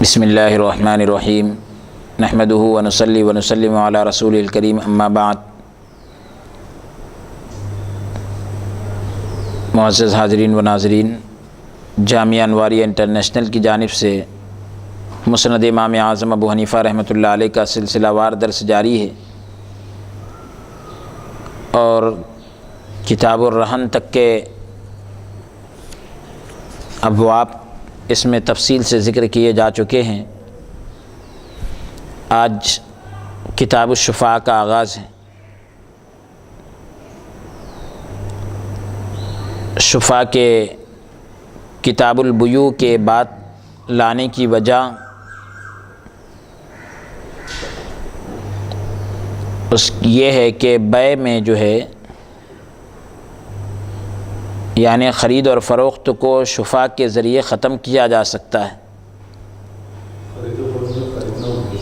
بسم اللہ الرحمن الرحیم نحمدہ ونصلی ونسلم علی رسول الکریم اما بعد۔ معزز حاضرین و ناظرین، جامعہ انواریہ انٹرنیشنل کی جانب سے مسند امام اعظم ابو حنیفہ رحمۃ اللہ علیہ کا سلسلہ وار درس جاری ہے، اور کتاب الرہن تک کے ابواب اس میں تفصیل سے ذکر کیے جا چکے ہیں۔ آج کتاب الشفاء کا آغاز ہے۔ شفاء کے کتاب البیوع کے بعد لانے کی وجہ یہ ہے کہ بیع میں جو ہے، یعنی خرید اور فروخت کو شفاء کے ذریعے ختم کیا جا سکتا ہے۔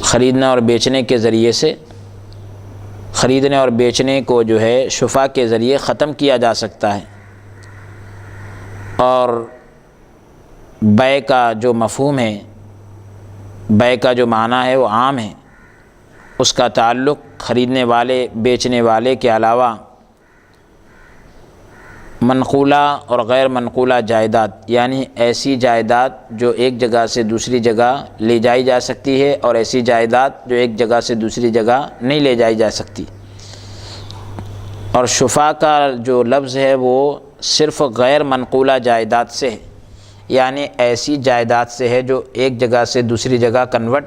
خریدنا اور بیچنے کے ذریعے سے، خریدنے اور بیچنے کو جو ہے شفاء کے ذریعے ختم کیا جا سکتا ہے، اور بیع کا جو مفہوم ہے، بیع کا جو معنی ہے وہ عام ہے۔ اس کا تعلق خریدنے والے بیچنے والے کے علاوہ منقولہ اور غیر منقولہ جائیداد، یعنی ایسی جائیداد جو ایک جگہ سے دوسری جگہ لے جائی جا سکتی ہے، اور ایسی جائیداد جو ایک جگہ سے دوسری جگہ نہیں لے جائی جا سکتی۔ اور شفاء کا جو لفظ ہے وہ صرف غیر منقولہ جائیداد سے ہے، یعنی ایسی جائیداد سے ہے جو ایک جگہ سے دوسری جگہ کنورٹ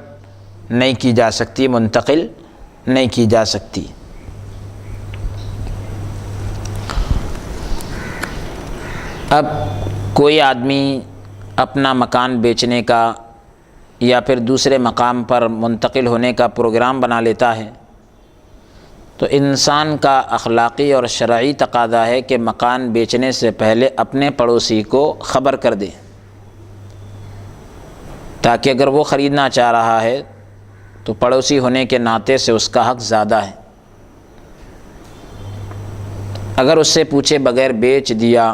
نہیں کی جا سکتی، منتقل نہیں کی جا سکتی۔ اب کوئی آدمی اپنا مکان بیچنے کا یا پھر دوسرے مقام پر منتقل ہونے کا پروگرام بنا لیتا ہے، تو انسان کا اخلاقی اور شرعی تقاضا ہے کہ مکان بیچنے سے پہلے اپنے پڑوسی کو خبر کر دے، تاکہ اگر وہ خریدنا چاہ رہا ہے تو پڑوسی ہونے کے ناطے سے اس کا حق زیادہ ہے۔ اگر اس سے پوچھے بغیر بیچ دیا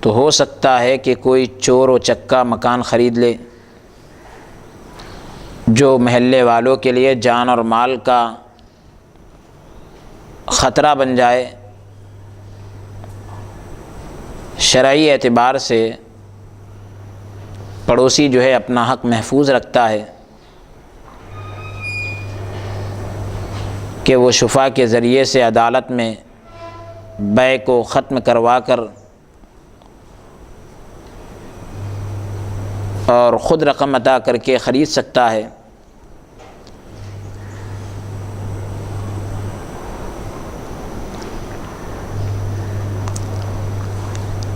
تو ہو سکتا ہے کہ کوئی چور و چکا مکان خرید لے، جو محلے والوں کے لیے جان اور مال کا خطرہ بن جائے۔ شرعی اعتبار سے پڑوسی جو ہے اپنا حق محفوظ رکھتا ہے کہ وہ شفاء کے ذریعے سے عدالت میں بیع کو ختم کروا کر اور خود رقم عطا کر کے خرید سکتا ہے۔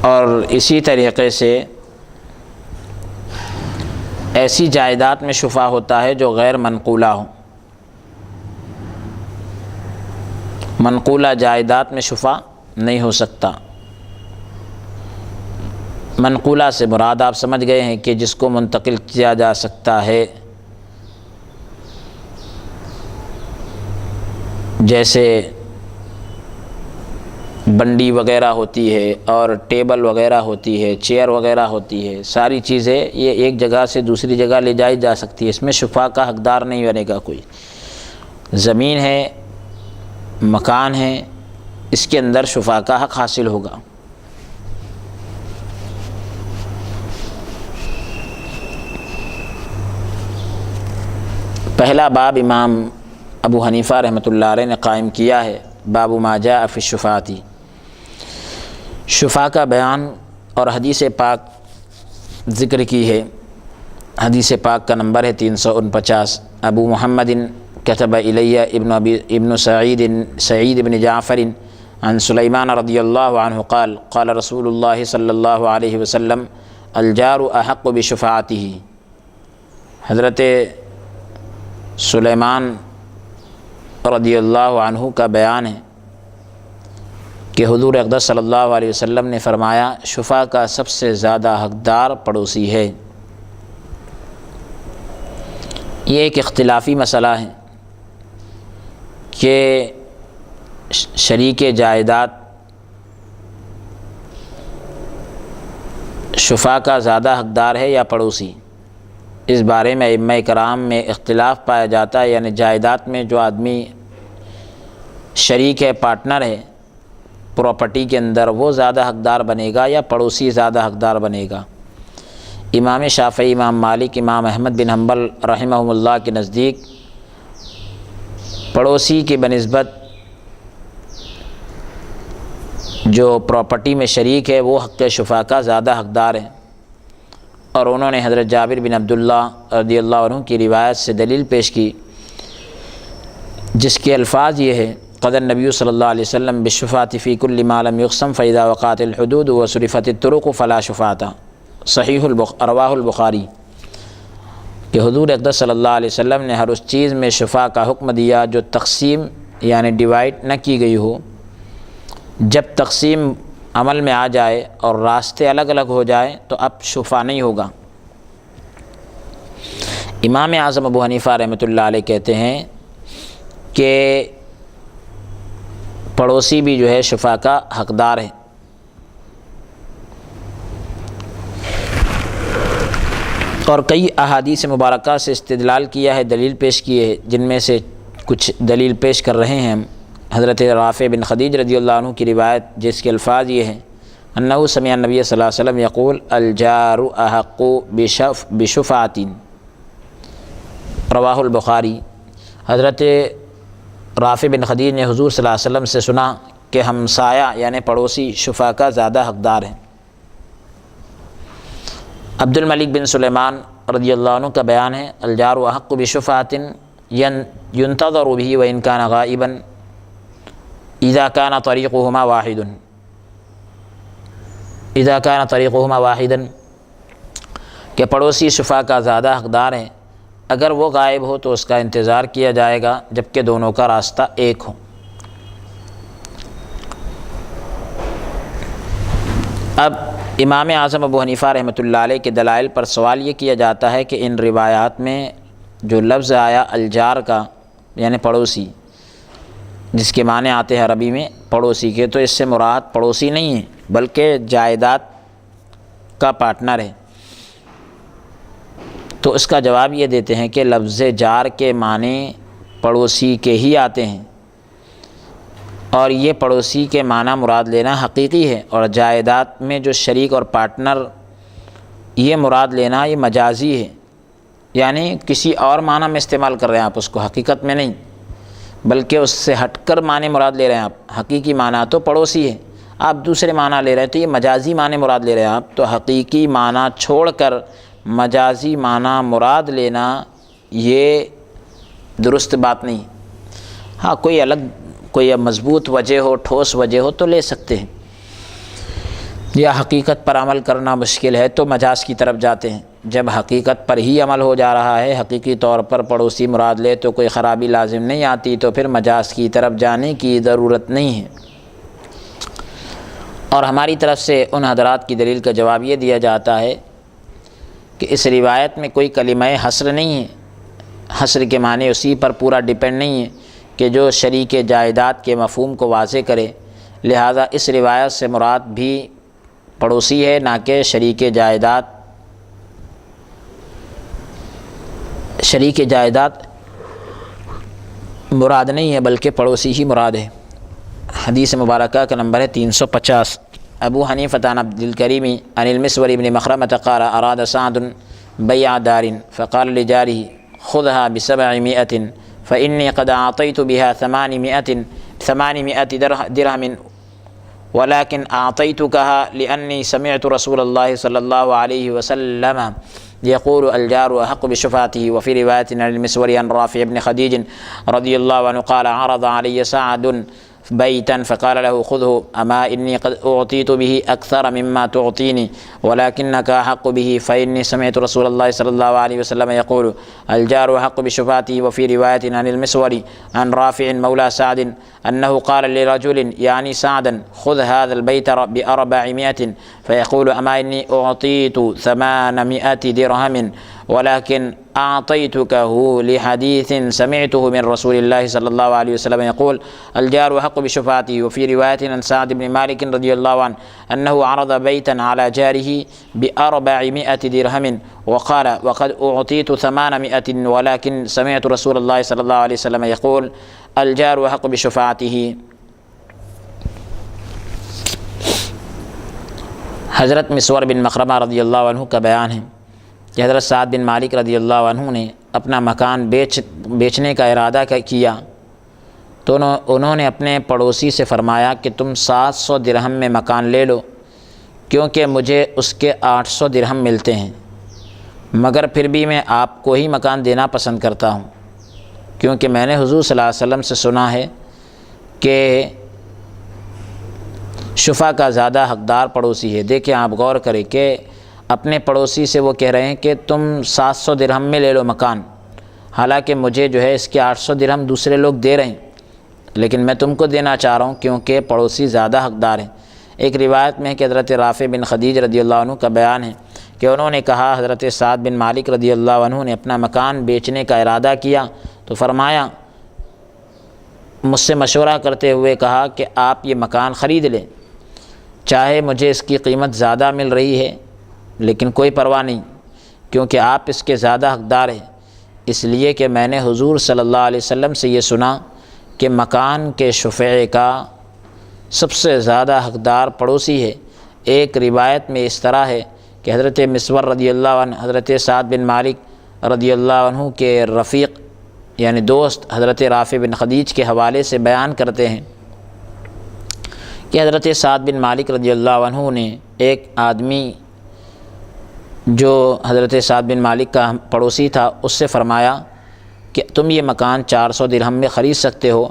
اور اسی طریقے سے ایسی جائیداد میں شفاء ہوتا ہے جو غیر منقولہ ہو۔ منقولہ جائیداد میں شفاء نہیں ہو سکتا۔ منقولہ سے مراد آپ سمجھ گئے ہیں کہ جس کو منتقل کیا جا سکتا ہے، جیسے بنڈی وغیرہ ہوتی ہے، اور ٹیبل وغیرہ ہوتی ہے، چیئر وغیرہ ہوتی ہے، ساری چیزیں یہ ایک جگہ سے دوسری جگہ لے جائی جا سکتی ہے۔ اس میں شفاء کا حقدار نہیں بنے گا کوئی۔ زمین ہے، مکان ہے، اس کے اندر شفاء کا حق حاصل ہوگا۔ پہلا باب امام ابو حنیفہ رحمۃ اللہ علیہ نے قائم کیا ہے، باب ما جاء فی الشفاعۃ۔ شفاء کا بیان اور حدیث پاک ذکر کی ہے۔ حدیث پاک کا نمبر ہے 349۔ ابو محمد کتب الیہ ابن سعید بن جعفر عن سلیمان رضی اللہ عنہ قال قال رسول اللہ صلی اللہ علیہ وسلم الجار احق بشفاعتہ۔ حضرت سلیمان رضی اللہ عنہ کا بیان ہے کہ حضور اقدس صلی اللہ علیہ وسلم نے فرمایا، شفاء کا سب سے زیادہ حقدار پڑوسی ہے۔ یہ ایک اختلافی مسئلہ ہے کہ شریک جائیداد شفاء کا زیادہ حقدار ہے یا پڑوسی؟ اس بارے میں ائمہ کرام میں اختلاف پایا جاتا ہے، یعنی جائیداد میں جو آدمی شریک ہے، پارٹنر ہے پراپرٹی کے اندر، وہ زیادہ حقدار بنے گا یا پڑوسی زیادہ حقدار بنے گا۔ امام شافعی، امام مالک، امام احمد بن حنبل رحمہم اللہ کے نزدیک پڑوسی کی بنسبت جو پراپرٹی میں شریک ہے وہ حق شفاء کا زیادہ حقدار ہے، اور انہوں نے حضرت جابر بن عبداللہ رضی اللہ عنہ کی روایت سے دلیل پیش کی، جس کے الفاظ یہ ہے: قضى النبی صلی اللہ علیہ وسلم بالشفاعة في كل ما لم يقسم فإذا وقعت الحدود وصرفت الطرق فلا شفاعة، صحیح رواہ البخاری، کہ حضور اقدس صلی اللہ علیہ وسلم نے ہر اس چیز میں شفاء کا حکم دیا جو تقسیم یعنی ڈیوائڈ نہ کی گئی ہو، جب تقسیم عمل میں آ جائے اور راستے الگ الگ ہو جائیں تو اب شفاء نہیں ہوگا۔ امام اعظم ابو حنیفہ رحمۃ اللہ علیہ کہتے ہیں کہ پڑوسی بھی جو ہے شفاء کا حقدار ہے، اور کئی احادیث مبارکہ سے استدلال کیا ہے، دلیل پیش کی ہے، جن میں سے کچھ دلیل پیش کر رہے ہیں ہم۔ حضرت رافع بن خدیج رضی اللہ عنہ کی روایت، جس کے الفاظ یہ ہیں: انہ سمع النبی صلی اللہ علیہ وسلم یقول الجار احق بشفاعۃ، رواہ البخاری۔ حضرت رافع بن خدیج نے حضور صلی اللہ علیہ وسلم سے سنا کہ ہمسایہ یعنی پڑوسی شفاء کا زیادہ حقدار ہے۔ عبد الملک بن سلیمان رضی اللہ عنہ کا بیان ہے: الجار احق بشفاعۃ ينتظر به وان كان غائبا اذا كان طريقهما واحدا، کہ پڑوسی شفاء کا زیادہ حقدار ہے، اگر وہ غائب ہو تو اس کا انتظار کیا جائے گا جبکہ دونوں کا راستہ ایک ہو۔ اب امام اعظم ابو حنیفہ رحمۃ اللہ علیہ کے دلائل پر سوال یہ کیا جاتا ہے کہ ان روایات میں جو لفظ آیا الجار کا یعنی پڑوسی، جس کے معنی آتے ہیں عربی میں پڑوسی کے، تو اس سے مراد پڑوسی نہیں ہے بلکہ جائیداد کا پارٹنر ہے۔ تو اس کا جواب یہ دیتے ہیں کہ لفظ جار کے معنی پڑوسی کے ہی آتے ہیں، اور یہ پڑوسی کے معنی مراد لینا حقیقی ہے، اور جائیداد میں جو شریک اور پارٹنر یہ مراد لینا یہ مجازی ہے، یعنی کسی اور معنی میں استعمال کر رہے ہیں آپ، اس کو حقیقت میں نہیں بلکہ اس سے ہٹ کر معنی مراد لے رہے ہیں آپ۔ حقیقی معنی تو پڑوسی ہے، آپ دوسرے معنی لے رہے ہیں تو یہ مجازی معنی مراد لے رہے ہیں آپ، تو حقیقی معنی چھوڑ کر مجازی معنی مراد لینا یہ درست بات نہیں۔ ہاں کوئی الگ کوئی مضبوط وجہ ہو، ٹھوس وجہ ہو تو لے سکتے ہیں، یا حقیقت پر عمل کرنا مشکل ہے تو مجاز کی طرف جاتے ہیں۔ جب حقیقت پر ہی عمل ہو جا رہا ہے، حقیقی طور پر پڑوسی مراد لے تو کوئی خرابی لازم نہیں آتی، تو پھر مجاز کی طرف جانے کی ضرورت نہیں ہے۔ اور ہماری طرف سے ان حضرات کی دلیل کا جواب یہ دیا جاتا ہے کہ اس روایت میں کوئی کلمہ حصر نہیں ہے، حصر کے معنی اسی پر پورا ڈیپینڈ نہیں ہے کہ جو شریک جائیداد کے مفہوم کو واضح کرے، لہذا اس روایت سے مراد بھی پڑوسی ہے نہ کہ شریک جائیداد۔ شریک جائیداد مراد نہیں ہے بلکہ پڑوسی ہی مراد ہے۔ حدیث مبارکہ کا نمبر ہے 350۔ ابو حنیفہ عن عبد الکریم عن المسور بن مخرمة قال اراد سعد بیع دار فقال لجاره خذها ب700 فإني قد أعطيت بها 800 درهم ولكن أعطيتكها لأني سمعت رسول الله صلى الله عليه وسلم يقول الجار أحق بشفاعته۔ وفي رواية عن المسور عن رافع بن خديج رضي الله عنه قال عرض علي سعد بيتا فقال له خذه أما إني قد أعطيت به أكثر مما تعطيني ولكنك أحق به فإني سمعت رسول الله صلى الله عليه وسلم يقول الجار أحق بشفاعته۔ وفي رواية عن المسور عن رافع مولى سعد أنه قال لرجل يعني سعدا خذ هذا البيت ب400 فيقول أما إني أعطيت 800 درهم ولكن أعطيتكه لحديث سمعته من رسول الله صلى الله عليه وسلم يقول الجار حق بشفاعته. وفي رواية عن سعد بن مالك رضي الله عنه أنه عرض بيتا على جاره ب400 درهم وقال وقد أعطيت 800 ولكن سمعت رسول الله صلى الله عليه وسلم يقول الجار حق بشفاعته. حضرت مسور بن مخرمہ رضی اللہ عنہ کا بیان ہے کہ حضرت سعد بن مالک رضی اللہ عنہ نے اپنا مکان بیچنے کا ارادہ کیا تو انہوں نے اپنے پڑوسی سے فرمایا کہ تم 700 درہم میں مکان لے لو کیونکہ مجھے اس کے 800 درہم ملتے ہیں، مگر پھر بھی میں آپ کو ہی مکان دینا پسند کرتا ہوں کیونکہ میں نے حضور صلی اللہ علیہ وسلم سے سنا ہے کہ شفا کا زیادہ حقدار پڑوسی ہے۔ دیکھیں آپ غور کریں کہ اپنے پڑوسی سے وہ کہہ رہے ہیں کہ تم 700 درہم میں لے لو مکان، حالانکہ مجھے جو ہے اس کے 800 درہم دوسرے لوگ دے رہے ہیں، لیکن میں تم کو دینا چاہ رہا ہوں کیونکہ پڑوسی زیادہ حقدار ہیں۔ ایک روایت میں ہے کہ حضرت رافع بن خدیج رضی اللہ عنہ کا بیان ہے کہ انہوں نے کہا حضرت سعد بن مالک رضی اللہ عنہ نے اپنا مکان بیچنے کا ارادہ کیا تو فرمایا، مجھ سے مشورہ کرتے ہوئے کہا کہ آپ یہ مکان خرید لیں، چاہے مجھے اس کی قیمت زیادہ مل رہی ہے لیکن کوئی پرواہ نہیں کیونکہ آپ اس کے زیادہ حقدار ہیں، اس لیے کہ میں نے حضور صلی اللہ علیہ وسلم سے یہ سنا کہ مکان کے شفیع کا سب سے زیادہ حقدار پڑوسی ہے۔ ایک روایت میں اس طرح ہے کہ حضرت مسور رضی اللہ عنہ حضرت سعد بن مالک رضی اللہ عنہ کے رفیق یعنی دوست حضرت رافع بن خدیج کے حوالے سے بیان کرتے ہیں کہ حضرت سعد بن مالک رضی اللہ عنہ نے ایک آدمی جو حضرت سعد بن مالک کا پڑوسی تھا اس سے فرمایا کہ تم یہ مکان 400 درہم میں خرید سکتے ہو،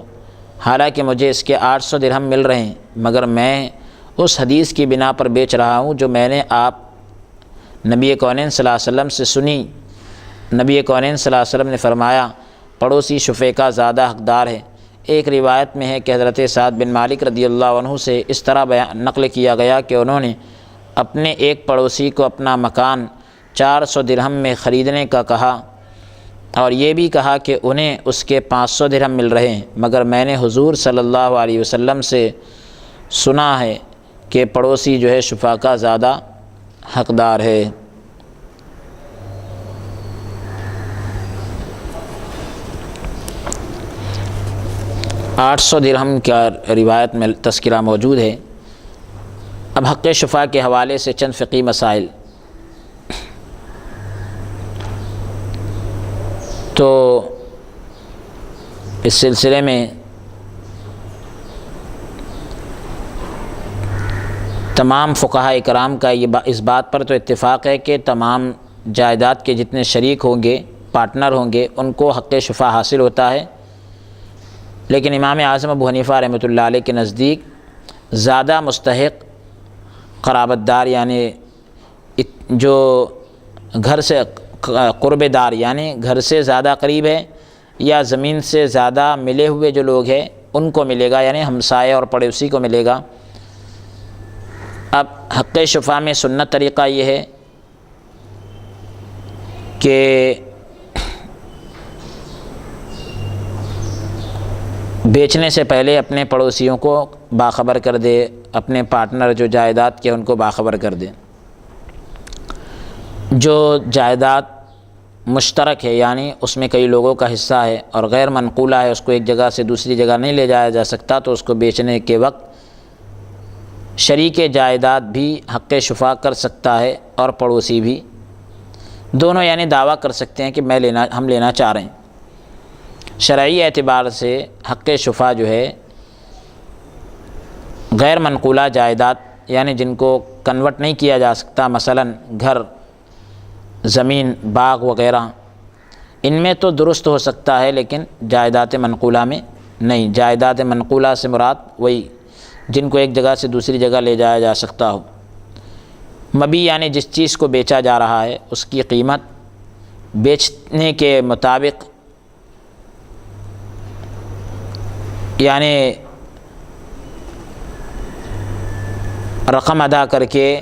حالانکہ مجھے اس کے 800 درہم مل رہے ہیں، مگر میں اس حدیث کی بنا پر بیچ رہا ہوں جو میں نے آپ نبی کونین صلی اللہ علیہ وسلم سے سنی۔ نبی کونین صلی اللہ علیہ وسلم نے فرمایا پڑوسی شفیع کا زیادہ حقدار ہے۔ ایک روایت میں ہے کہ حضرت سعد بن مالک رضی اللہ عنہ سے اس طرح نقل کیا گیا کہ انہوں نے اپنے ایک پڑوسی کو اپنا مکان 400 درہم میں خریدنے کا کہا اور یہ بھی کہا کہ انہیں اس کے 500 درہم مل رہے ہیں، مگر میں نے حضور صلی اللہ علیہ وسلم سے سنا ہے کہ پڑوسی جو ہے شفا کا زیادہ حقدار ہے۔ آٹھ 800 درہم کا روایت میں تذکرہ موجود ہے۔ اب حق شفا کے حوالے سے چند فقہی مسائل۔ تو اس سلسلے میں تمام فقہاء اکرام کا اس بات پر تو اتفاق ہے کہ تمام جائیداد کے جتنے شریک ہوں گے، پارٹنر ہوں گے، ان کو حق شفا حاصل ہوتا ہے، لیکن امام اعظم ابو حنیفہ رحمۃ اللہ علیہ کے نزدیک زیادہ مستحق قرابت دار یعنی جو گھر سے قرب دار یعنی گھر سے زیادہ قریب ہے یا زمین سے زیادہ ملے ہوئے جو لوگ ہیں ان کو ملے گا، یعنی ہمسائے اور پڑوسی کو ملے گا۔ اب حق شفا میں سنت طریقہ یہ ہے کہ بیچنے سے پہلے اپنے پڑوسیوں کو باخبر کر دے، اپنے پارٹنر جو جائیداد کے ان کو باخبر کر دے۔ جو جائیداد مشترک ہے یعنی اس میں کئی لوگوں کا حصہ ہے اور غیر منقولہ ہے، اس کو ایک جگہ سے دوسری جگہ نہیں لے جایا جا سکتا، تو اس کو بیچنے کے وقت شریک جائیداد بھی حق شفا کر سکتا ہے اور پڑوسی بھی، دونوں یعنی دعویٰ کر سکتے ہیں کہ ہم لینا چاہ رہے ہیں۔ شرعی اعتبار سے حق شفا جو ہے غیر منقولہ جائیداد یعنی جن کو کنورٹ نہیں کیا جا سکتا، مثلا گھر، زمین، باغ وغیرہ، ان میں تو درست ہو سکتا ہے لیکن جائیداد منقولہ میں نہیں۔ جائیداد منقولہ سے مراد وہی جن کو ایک جگہ سے دوسری جگہ لے جایا جا سکتا ہو۔ مبیع یعنی جس چیز کو بیچا جا رہا ہے اس کی قیمت بیچنے کے مطابق یعنی رقم ادا کر کے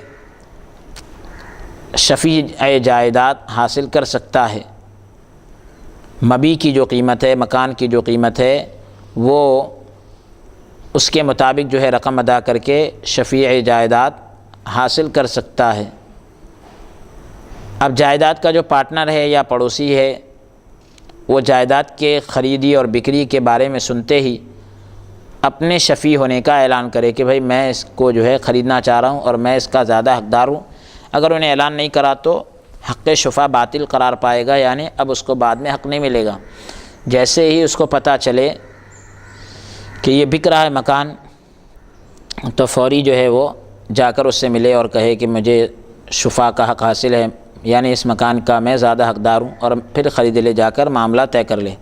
شفیع جائیداد حاصل کر سکتا ہے۔ مبی کی جو قیمت ہے، مکان کی جو قیمت ہے، وہ اس کے مطابق جو ہے رقم ادا کر کے شفیع جائیداد حاصل کر سکتا ہے۔ اب جائیداد کا جو پارٹنر ہے یا پڑوسی ہے، وہ جائیداد کے خریدی اور بکری کے بارے میں سنتے ہی اپنے شفیع ہونے کا اعلان کرے کہ بھائی میں اس کو جو ہے خریدنا چاہ رہا ہوں اور میں اس کا زیادہ حقدار ہوں۔ اگر انہیں اعلان نہیں کرا تو حق شفا باطل قرار پائے گا، یعنی اب اس کو بعد میں حق نہیں ملے گا۔ جیسے ہی اس کو پتہ چلے کہ یہ بک رہا ہے مکان، تو فوری جو ہے وہ جا کر اس سے ملے اور کہے کہ مجھے شفا کا حق حاصل ہے، یعنی اس مکان کا میں زیادہ حقدار ہوں، اور پھر خرید لے، جا کر معاملہ طے کر لے۔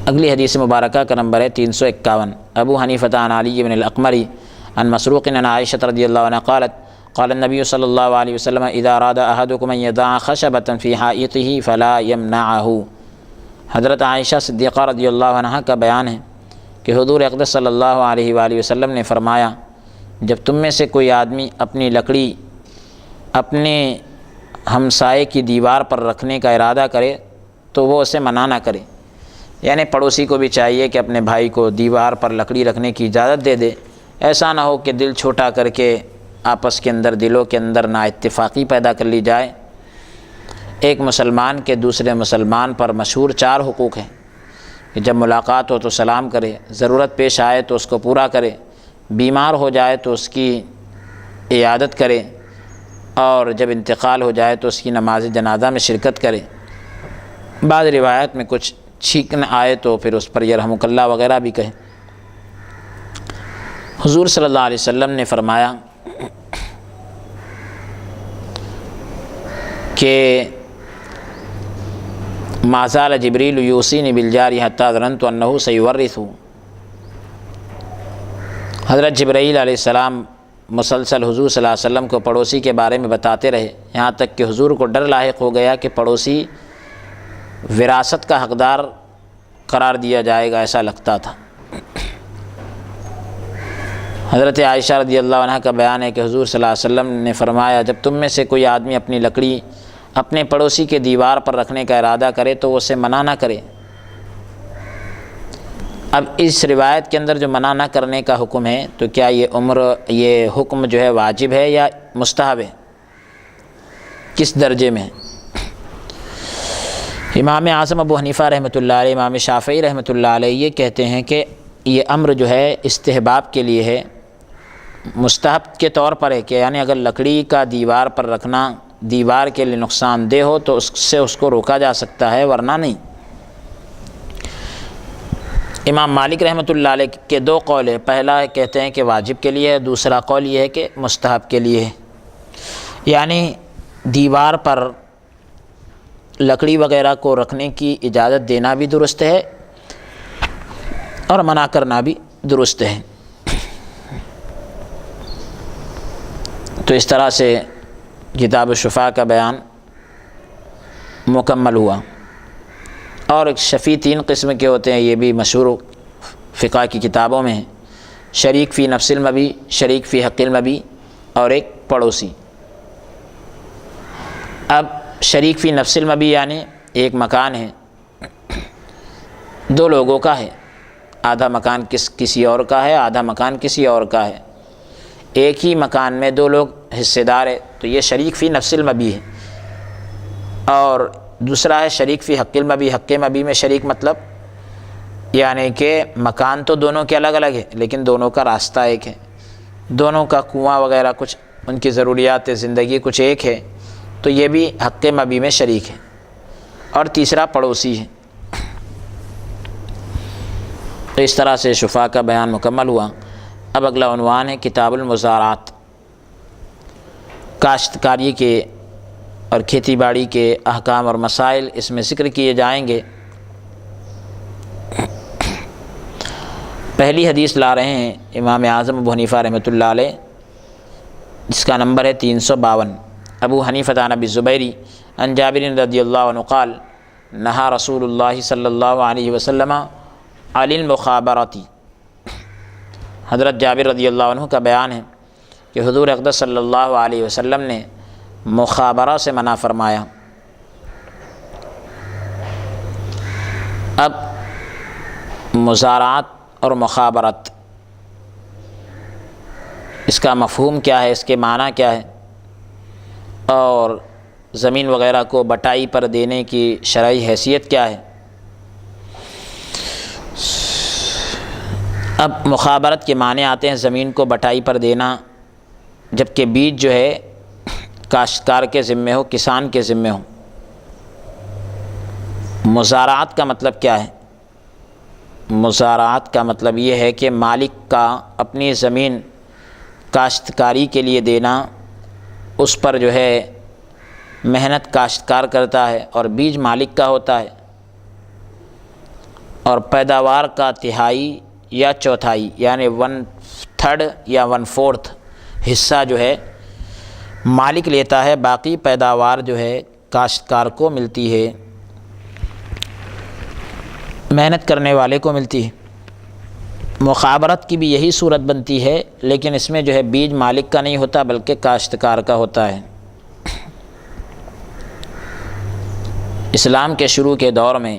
اگلی حدیث مبارکہ کا نمبر ہے 351۔ ابو حنیفہ عن علی بن الاقمری عن مسروق عن عائشہ رضی اللہ عنہ قالت قال النبی صلی اللہ علیہ وسلم اذا اراد احدکم ان یضع خشبۃ فی حائطہ فلا یمنعہ۔ حضرت عائشہ صدیقہ رضی اللہ عنہ کا بیان ہے کہ حضور اقدس صلی اللہ علیہ وآلہ وسلم نے فرمایا، جب تم میں سے کوئی آدمی اپنی لکڑی اپنے ہمسائے کی دیوار پر رکھنے کا ارادہ کرے تو وہ اسے منع نہ کرے، یعنی پڑوسی کو بھی چاہیے کہ اپنے بھائی کو دیوار پر لکڑی رکھنے کی اجازت دے دے۔ ایسا نہ ہو کہ دل چھوٹا کر کے آپس کے اندر، دلوں کے اندر نا اتفاقی پیدا کر لی جائے۔ ایک مسلمان کے دوسرے مسلمان پر مشہور 4 حقوق ہیں کہ جب ملاقات ہو تو سلام کرے، ضرورت پیش آئے تو اس کو پورا کرے، بیمار ہو جائے تو اس کی عیادت کرے، اور جب انتقال ہو جائے تو اس کی نماز جنازہ میں شرکت کرے۔ بعض روایت میں کچھ چھینکنا آئے تو پھر اس پر یرحمک اللہ وغیرہ بھی کہے۔ حضور صلی اللہ علیہ وسلم نے فرمایا کہ ما زال جبریل یوصینی بالجار حتی ظننت انہ سیورث۔ حضرت جبرائیل علیہ السلام مسلسل حضور صلی اللہ علیہ وسلم کو پڑوسی کے بارے میں بتاتے رہے، یہاں تک کہ حضور کو ڈر لاحق ہو گیا کہ پڑوسی وراثت کا حقدار قرار دیا جائے گا، ایسا لگتا تھا۔ حضرت عائشہ رضی اللہ عنہ کا بیان ہے کہ حضور صلی اللہ علیہ وسلم نے فرمایا، جب تم میں سے کوئی آدمی اپنی لکڑی اپنے پڑوسی کے دیوار پر رکھنے کا ارادہ کرے تو وہ اسے منع نہ کرے۔ اب اس روایت کے اندر جو منع نہ کرنے کا حکم ہے، تو کیا یہ حکم جو ہے واجب ہے یا مستحب ہے؟ کس درجے میں؟ امام اعظم ابو حنیفہ رحمۃ اللہ علیہ، امام شافعی رحمۃ اللہ علیہ یہ کہتے ہیں کہ یہ امر جو ہے استحباب کے لیے ہے، مستحب کے طور پر ہے، کہ یعنی اگر لکڑی کا دیوار پر رکھنا دیوار کے لیے نقصان دہ ہو تو اس سے اس کو روکا جا سکتا ہے، ورنہ نہیں۔ امام مالک رحمۃ اللہ علیہ کے 2 قول ہیں، پہلا کہتے ہیں کہ واجب کے لیے ہے، دوسرا قول یہ ہے کہ مستحب کے لیے ہے، یعنی دیوار پر لکڑی وغیرہ کو رکھنے کی اجازت دینا بھی درست ہے اور منع کرنا بھی درست ہے۔ تو اس طرح سے کتاب الشفاء کا بیان مکمل ہوا۔ اور ایک شفیع 3 قسم کے ہوتے ہیں، یہ بھی مشہور فقہ کی کتابوں میں ہیں، شریک فی نفس المبی، شریک فی حق المبی، اور ایک پڑوسی۔ اب شریک فی نفس المبی یعنی ایک مکان ہے، 2 لوگوں کا ہے، آدھا مکان کسی اور کا ہے، آدھا مکان کسی اور کا ہے، ایک ہی مکان میں 2 لوگ حصے دار ہے، تو یہ شریک فی نفس المبی ہے۔ اور دوسرا ہے شریک فی حق المبی۔ حق مبی میں شریک مطلب یعنی کہ مکان تو دونوں کے الگ الگ ہے، لیکن دونوں کا راستہ ایک ہے، دونوں کا کنواں وغیرہ کچھ ان کی ضروریات زندگی کچھ ایک ہے، تو یہ بھی حق مبی میں شریک ہے۔ اور تیسرا پڑوسی ہے۔ تو اس طرح سے شفاء کا بیان مکمل ہوا۔ اب اگلا عنوان ہے کتاب المزارعات۔ کاشتکاری کے اور کھیتی باڑی کے احکام اور مسائل اس میں ذکر کیے جائیں گے۔ پہلی حدیث لا رہے ہیں امام اعظم ابو حنیفہ رحمۃ اللہ علیہ، جس کا نمبر ہے 352۔ ابو حنیفہ عن ابی الزبیر عن جابر رضی اللہ عنہ قال نہا رسول اللہ صلی اللہ علیہ وسلم عن المخابرۃ۔ حضرت جابر رضی اللہ عنہ کا بیان ہے کہ حضور اقدس صلی اللہ علیہ وسلم نے مخابرہ سے منع فرمایا۔ اب مزارعات اور مخابرت، اس کا مفہوم کیا ہے، اس کے معنی کیا ہے، اور زمین وغیرہ کو بٹائی پر دینے کی شرعی حیثیت کیا ہے۔ اب مخابرت کے معنی آتے ہیں زمین کو بٹائی پر دینا، جبکہ بیج جو ہے کاشتکار کے ذمے ہو، کسان کے ذمے ہو۔ مزارعات کا مطلب کیا ہے؟ مزارعات کا مطلب یہ ہے کہ مالک کا اپنی زمین کاشتکاری کے لیے دینا، اس پر جو ہے محنت کاشتکار کرتا ہے اور بیج مالک کا ہوتا ہے، اور پیداوار کا تہائی یا چوتھائی یعنی 1/3 یا 1/4 حصہ جو ہے مالک لیتا ہے، باقی پیداوار جو ہے کاشتکار کو ملتی ہے، محنت کرنے والے کو ملتی ہے۔ مخابرت کی بھی یہی صورت بنتی ہے، لیکن اس میں جو ہے بیج مالک کا نہیں ہوتا بلکہ کاشتکار کا ہوتا ہے۔ اسلام کے شروع کے دور میں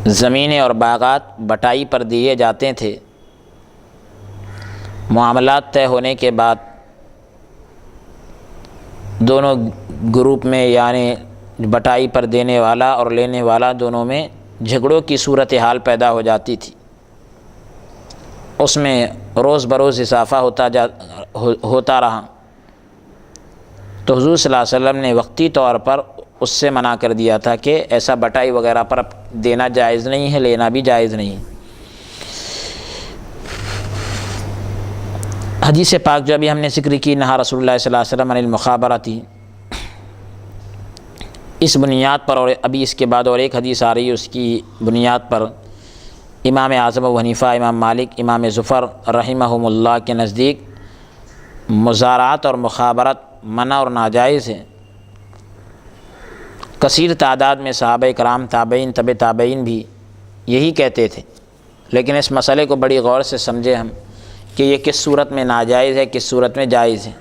زمینیں اور باغات بٹائی پر دیے جاتے تھے۔ معاملات طے ہونے کے بعد دونوں گروپ میں یعنی بٹائی پر دینے والا اور لینے والا دونوں میں جھگڑوں کی صورتحال پیدا ہو جاتی تھی، اس میں روز بروز اضافہ ہوتا رہا، تو حضور صلی اللہ علیہ وسلم نے وقتی طور پر اس سے منع کر دیا تھا کہ ایسا بٹائی وغیرہ پر دینا جائز نہیں ہے، لینا بھی جائز نہیں ہے۔ حدیث پاک جو ابھی ہم نے ذکر کی، نہا رسول اللہ صلی اللہ علیہ وسلم عن المخابرتی، اس بنیاد پر، اور ابھی اس کے بعد اور ایک حدیث آ رہی ہے، اس کی بنیاد پر امام اعظم ابو حنیفہ، امام مالک، امام ظفر رحمہم اللہ کے نزدیک مزارعات اور مخابرت منع اور ناجائز ہے۔ کثیر تعداد میں صحابہ کرام، تابعین، تبع تابعین بھی یہی کہتے تھے، لیکن اس مسئلے کو بڑی غور سے سمجھے ہم کہ یہ کس صورت میں ناجائز ہے، کس صورت میں جائز ہے۔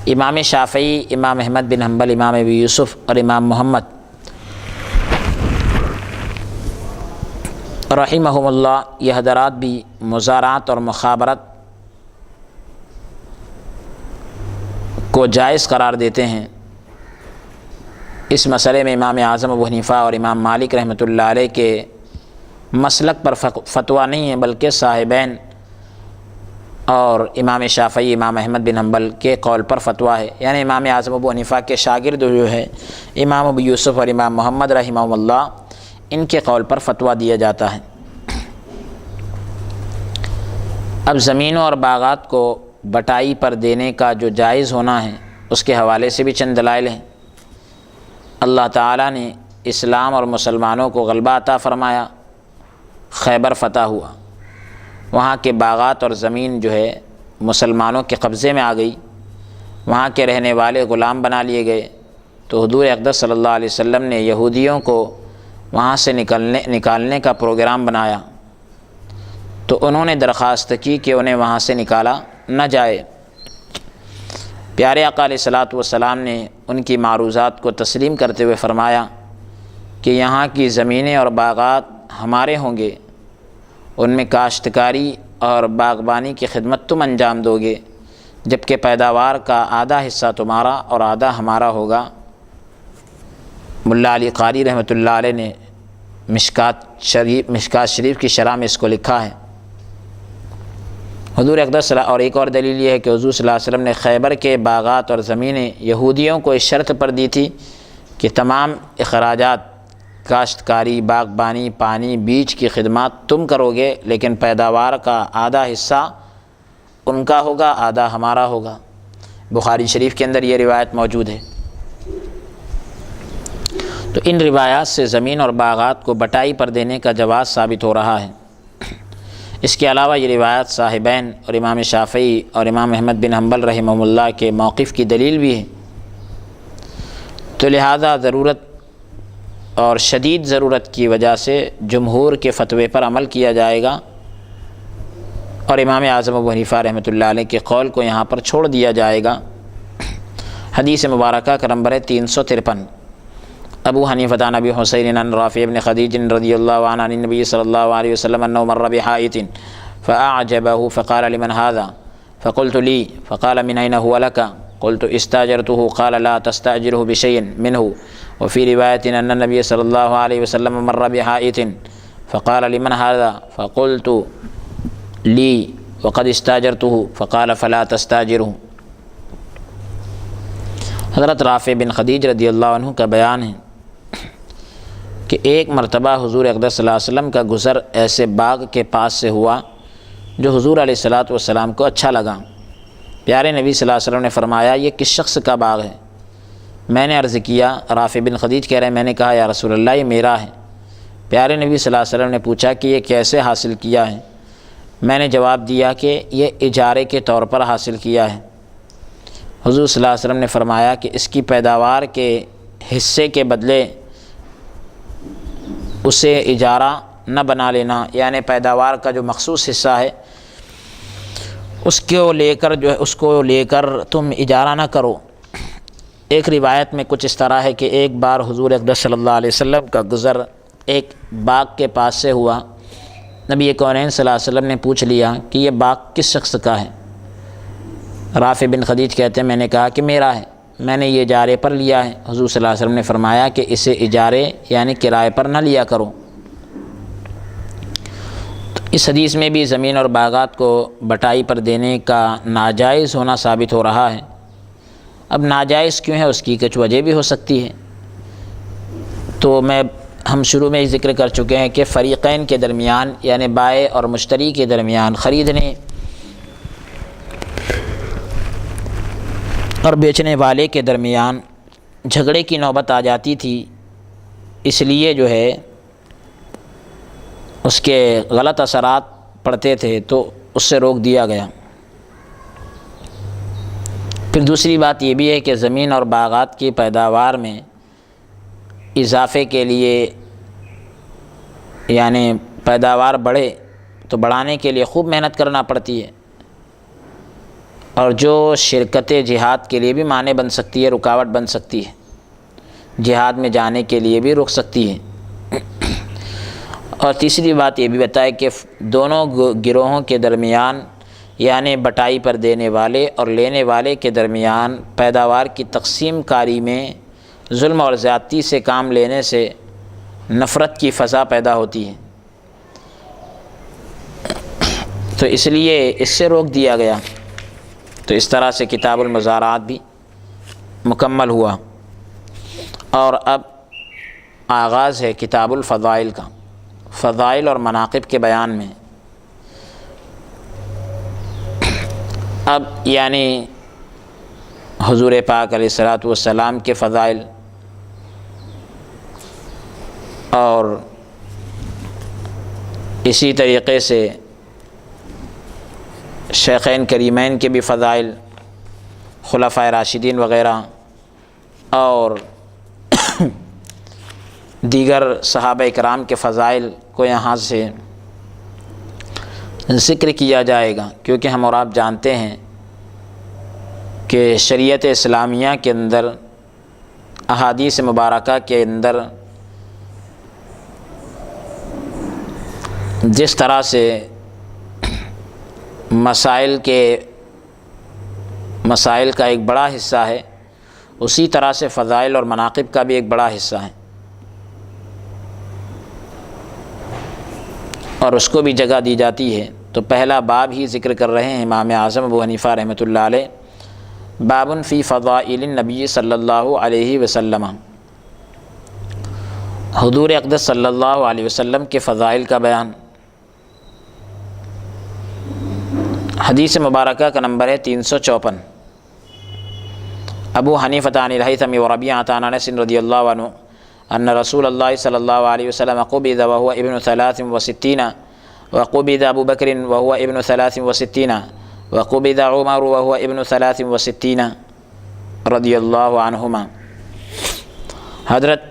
امام شافعی، امام احمد بن حنبل، امام ابی یوسف اور امام محمد رحمہم اللہ، یہ حضرات بھی مزارعات اور مخابرت کو جائز قرار دیتے ہیں۔ اس مسئلے میں امام اعظم ابو حنیفہ اور امام مالک رحمۃ اللہ علیہ کے مسلک پر فتویٰ نہیں ہے، بلکہ صاحبین اور امام شافعی، امام احمد بن حنبل کے قول پر فتویٰ ہے، یعنی امام اعظم ابو حنیفہ کے شاگرد جو ہے امام ابو یوسف اور امام محمد رحمہ اللہ، ان کے قول پر فتویٰ دیا جاتا ہے۔ اب زمینوں اور باغات کو بٹائی پر دینے کا جو جائز ہونا ہے، اس کے حوالے سے بھی چند دلائل ہیں۔ اللہ تعالیٰ نے اسلام اور مسلمانوں کو غلبہ عطا فرمایا، خیبر فتح ہوا، وہاں کے باغات اور زمین جو ہے مسلمانوں کے قبضے میں آ گئی، وہاں کے رہنے والے غلام بنا لیے گئے، تو حضور اقدس صلی اللہ علیہ وسلم نے یہودیوں کو وہاں سے نکالنے کا پروگرام بنایا، تو انہوں نے درخواست کی کہ انہیں وہاں سے نکالا نہ جائے۔ پیارے آقا علیہ الصلوۃ والسلام نے ان کی معروضات کو تسلیم کرتے ہوئے فرمایا کہ یہاں کی زمینیں اور باغات ہمارے ہوں گے، ان میں کاشتکاری اور باغبانی کی خدمت تم انجام دو گے، جبکہ پیداوار کا آدھا حصہ تمہارا اور آدھا ہمارا ہوگا۔ ملا علی قاری رحمۃ اللہ علیہ نے مشکات شریف کی شرح میں اس کو لکھا ہے۔ حضور اقدس اور ایک اور دلیل یہ ہے کہ حضور صلی اللہ علیہ وسلم نے خیبر کے باغات اور زمینیں یہودیوں کو اس شرط پر دی تھی کہ تمام اخراجات، کاشتکاری، باغبانی، پانی، بیج کی خدمات تم کرو گے، لیکن پیداوار کا آدھا حصہ ان کا ہوگا، آدھا ہمارا ہوگا۔ بخاری شریف کے اندر یہ روایت موجود ہے۔ تو ان روایات سے زمین اور باغات کو بٹائی پر دینے کا جواز ثابت ہو رہا ہے۔ اس کے علاوہ یہ روایت صاحبین اور امام شافعی اور امام احمد بن حنبل رحمہ اللہ کے موقف کی دلیل بھی ہے، تو لہذا ضرورت اور شدید ضرورت کی وجہ سے جمہور کے فتوے پر عمل کیا جائے گا، اور امام اعظم ابو حنیفہ رحمۃ اللہ علیہ کے قول کو یہاں پر چھوڑ دیا جائے گا۔ حدیث مبارکہ کا نمبر ہے 353۔ ابو حنیفہ عن ابی حسین عن رافع بن خدیج رضی اللہ عنہ عن النبی صلی اللہ علیہ وسلم انه مر بحائط فاعجبه فقال لمن هذا فقلت لي فقال من اين هو لك قلت استاجرته قال لا تستاجره بشيء منه وفي رواية ان النبي صلی اللہ علیہ وسلم مر بحائط فقال لمن هذا فقلت لي وقد استاجرته فقال فلا تستاجره۔ حضرت رافع بن خدیج رضی اللہ عنہ کا بیان ہے کہ ایک مرتبہ حضور اقدس صلی اللہ علیہ وسلم کا گزر ایسے باغ کے پاس سے ہوا جو حضور علیہ الصلاۃ والسلام کو اچھا لگا۔ پیارے نبی صلی اللہ علیہ وسلم نے فرمایا یہ کس شخص کا باغ ہے؟ میں نے عرض کیا، رافع بن خدیج کہہ رہے ہیں، میں نے کہا یا رسول اللہ یہ میرا ہے۔ پیارے نبی صلی اللہ علیہ وسلم نے پوچھا کہ یہ کیسے حاصل کیا ہے؟ میں نے جواب دیا کہ یہ اجارے کے طور پر حاصل کیا ہے۔ حضور صلی اللہ علیہ وسلم نے فرمایا کہ اس کی پیداوار کے حصے کے بدلے اسے اجارہ نہ بنا لینا، یعنی پیداوار کا جو مخصوص حصہ ہے اس کو لے کر تم اجارہ نہ کرو۔ ایک روایت میں کچھ اس طرح ہے کہ ایک بار حضور اقدس صلی اللہ علیہ وسلم کا گزر ایک باغ کے پاس سے ہوا۔ نبی کونین صلی اللہ علیہ وسلم نے پوچھ لیا کہ یہ باغ کس شخص کا ہے؟ رافع بن خدیج کہتے ہیں میں نے کہا کہ میرا ہے، میں نے یہ اجارے پر لیا ہے۔ حضور صلی اللہ علیہ وسلم نے فرمایا کہ اسے اجارے یعنی کرائے پر نہ لیا کرو۔ تو اس حدیث میں بھی زمین اور باغات کو بٹائی پر دینے کا ناجائز ہونا ثابت ہو رہا ہے۔ اب ناجائز کیوں ہے اس کی کچھ وجہ بھی ہو سکتی ہے، تو ہم شروع میں ہی ذکر کر چکے ہیں کہ فریقین کے درمیان یعنی بائع اور مشتری کے درمیان، خریدنے اور بیچنے والے کے درمیان جھگڑے کی نوبت آ جاتی تھی، اس لیے جو ہے اس کے غلط اثرات پڑتے تھے تو اس سے روک دیا گیا۔ پھر دوسری بات یہ بھی ہے کہ زمین اور باغات کی پیداوار میں اضافے کے لیے یعنی پیداوار بڑھے تو بڑھانے کے لیے خوب محنت کرنا پڑتی ہے، اور جو شرکت جہاد کے لیے بھی مانع بن سکتی ہے، رکاوٹ بن سکتی ہے، جہاد میں جانے کے لیے بھی رک سکتی ہے۔ اور تیسری بات یہ بھی بتائے کہ دونوں گروہوں کے درمیان یعنی بٹائی پر دینے والے اور لینے والے کے درمیان پیداوار کی تقسیم کاری میں ظلم اور زیادتی سے کام لینے سے نفرت کی فضا پیدا ہوتی ہے، تو اس لیے اس سے روک دیا گیا۔ تو اس طرح سے کتاب المزارعات بھی مکمل ہوا، اور اب آغاز ہے کتاب الفضائل کا، فضائل اور مناقب کے بیان میں۔ اب یعنی حضور پاک علیہ الصلاۃ والسلام کے فضائل اور اسی طریقے سے شیخین کریمین کے بھی فضائل، خلفائے راشدین وغیرہ اور دیگر صحابہ اکرام کے فضائل کو یہاں سے ذکر کیا جائے گا، کیونکہ ہم اور آپ جانتے ہیں کہ شریعت اسلامیہ کے اندر احادیث مبارکہ کے اندر جس طرح سے مسائل کا ایک بڑا حصہ ہے، اسی طرح سے فضائل اور مناقب کا بھی ایک بڑا حصہ ہے، اور اس کو بھی جگہ دی جاتی ہے۔ تو پہلا باب ہی ذکر کر رہے ہیں امام اعظم ابو حنیفہ رحمۃ اللہ علیہ، باب فی فضائل النبی صلی اللہ علیہ وسلم، حضور اقدس صلی اللہ علیہ وسلم کے فضائل کا بیان۔ حدیث مبارکہ کا نمبر ہے 354۔ ابو حنیفہ عن الہیثم وربیعۃ عن انس رضی اللہ عنہ ان رسول اللہ صلی اللہ علیہ وسلم قبض وهو ابن 63 وقبض ابو بکر وهو ابن 63 وقبض عمر وهو ابن 63 رضی اللہ عنہما۔ حضرت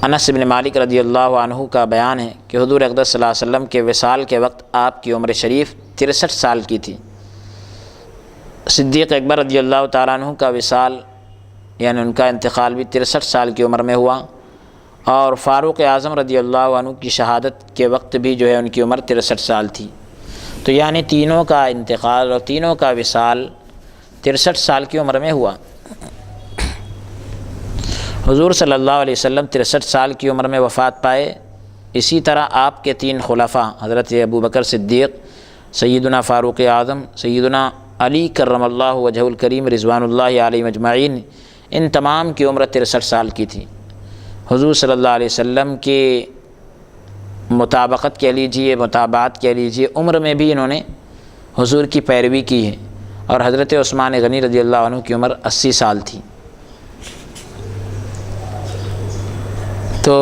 انس بن مالک رضی اللہ عنہ کا بیان ہے کہ حضور اقدس صلی اللہ علیہ وسلم کے وصال کے وقت آپ کی عمر شریف 63 سال کی تھی۔ صدیق اکبر رضی اللہ تعالیٰ عنہ کا وصال یعنی ان کا انتقال بھی 63 سال کی عمر میں ہوا، اور فاروق اعظم رضی اللہ عنہ کی شہادت کے وقت بھی جو ہے ان کی عمر 63 سال تھی۔ تو یعنی تینوں کا انتقال اور تینوں کا وصال 63 سال کی عمر میں ہوا۔ حضور صلی اللہ علیہ وسلم 63 سال کی عمر میں وفات پائے۔ اسی طرح آپ کے 3 خلفاء حضرت ابوبکر صدیق، سیدنا فاروق اعظم، سیدنا علی کرم اللہ وجہ الکریم رضوان اللہ علیہ مجمعین، ان تمام کی عمر 63 سال کی تھی۔ حضور صلی اللہ علیہ وسلم کی مطابقت کہہ لیجیے، متابعت کہہ لیجیے، عمر میں بھی انہوں نے حضور کی پیروی کی ہے، اور حضرت عثمان غنی رضی اللہ عنہ کی عمر 80 سال تھی۔ تو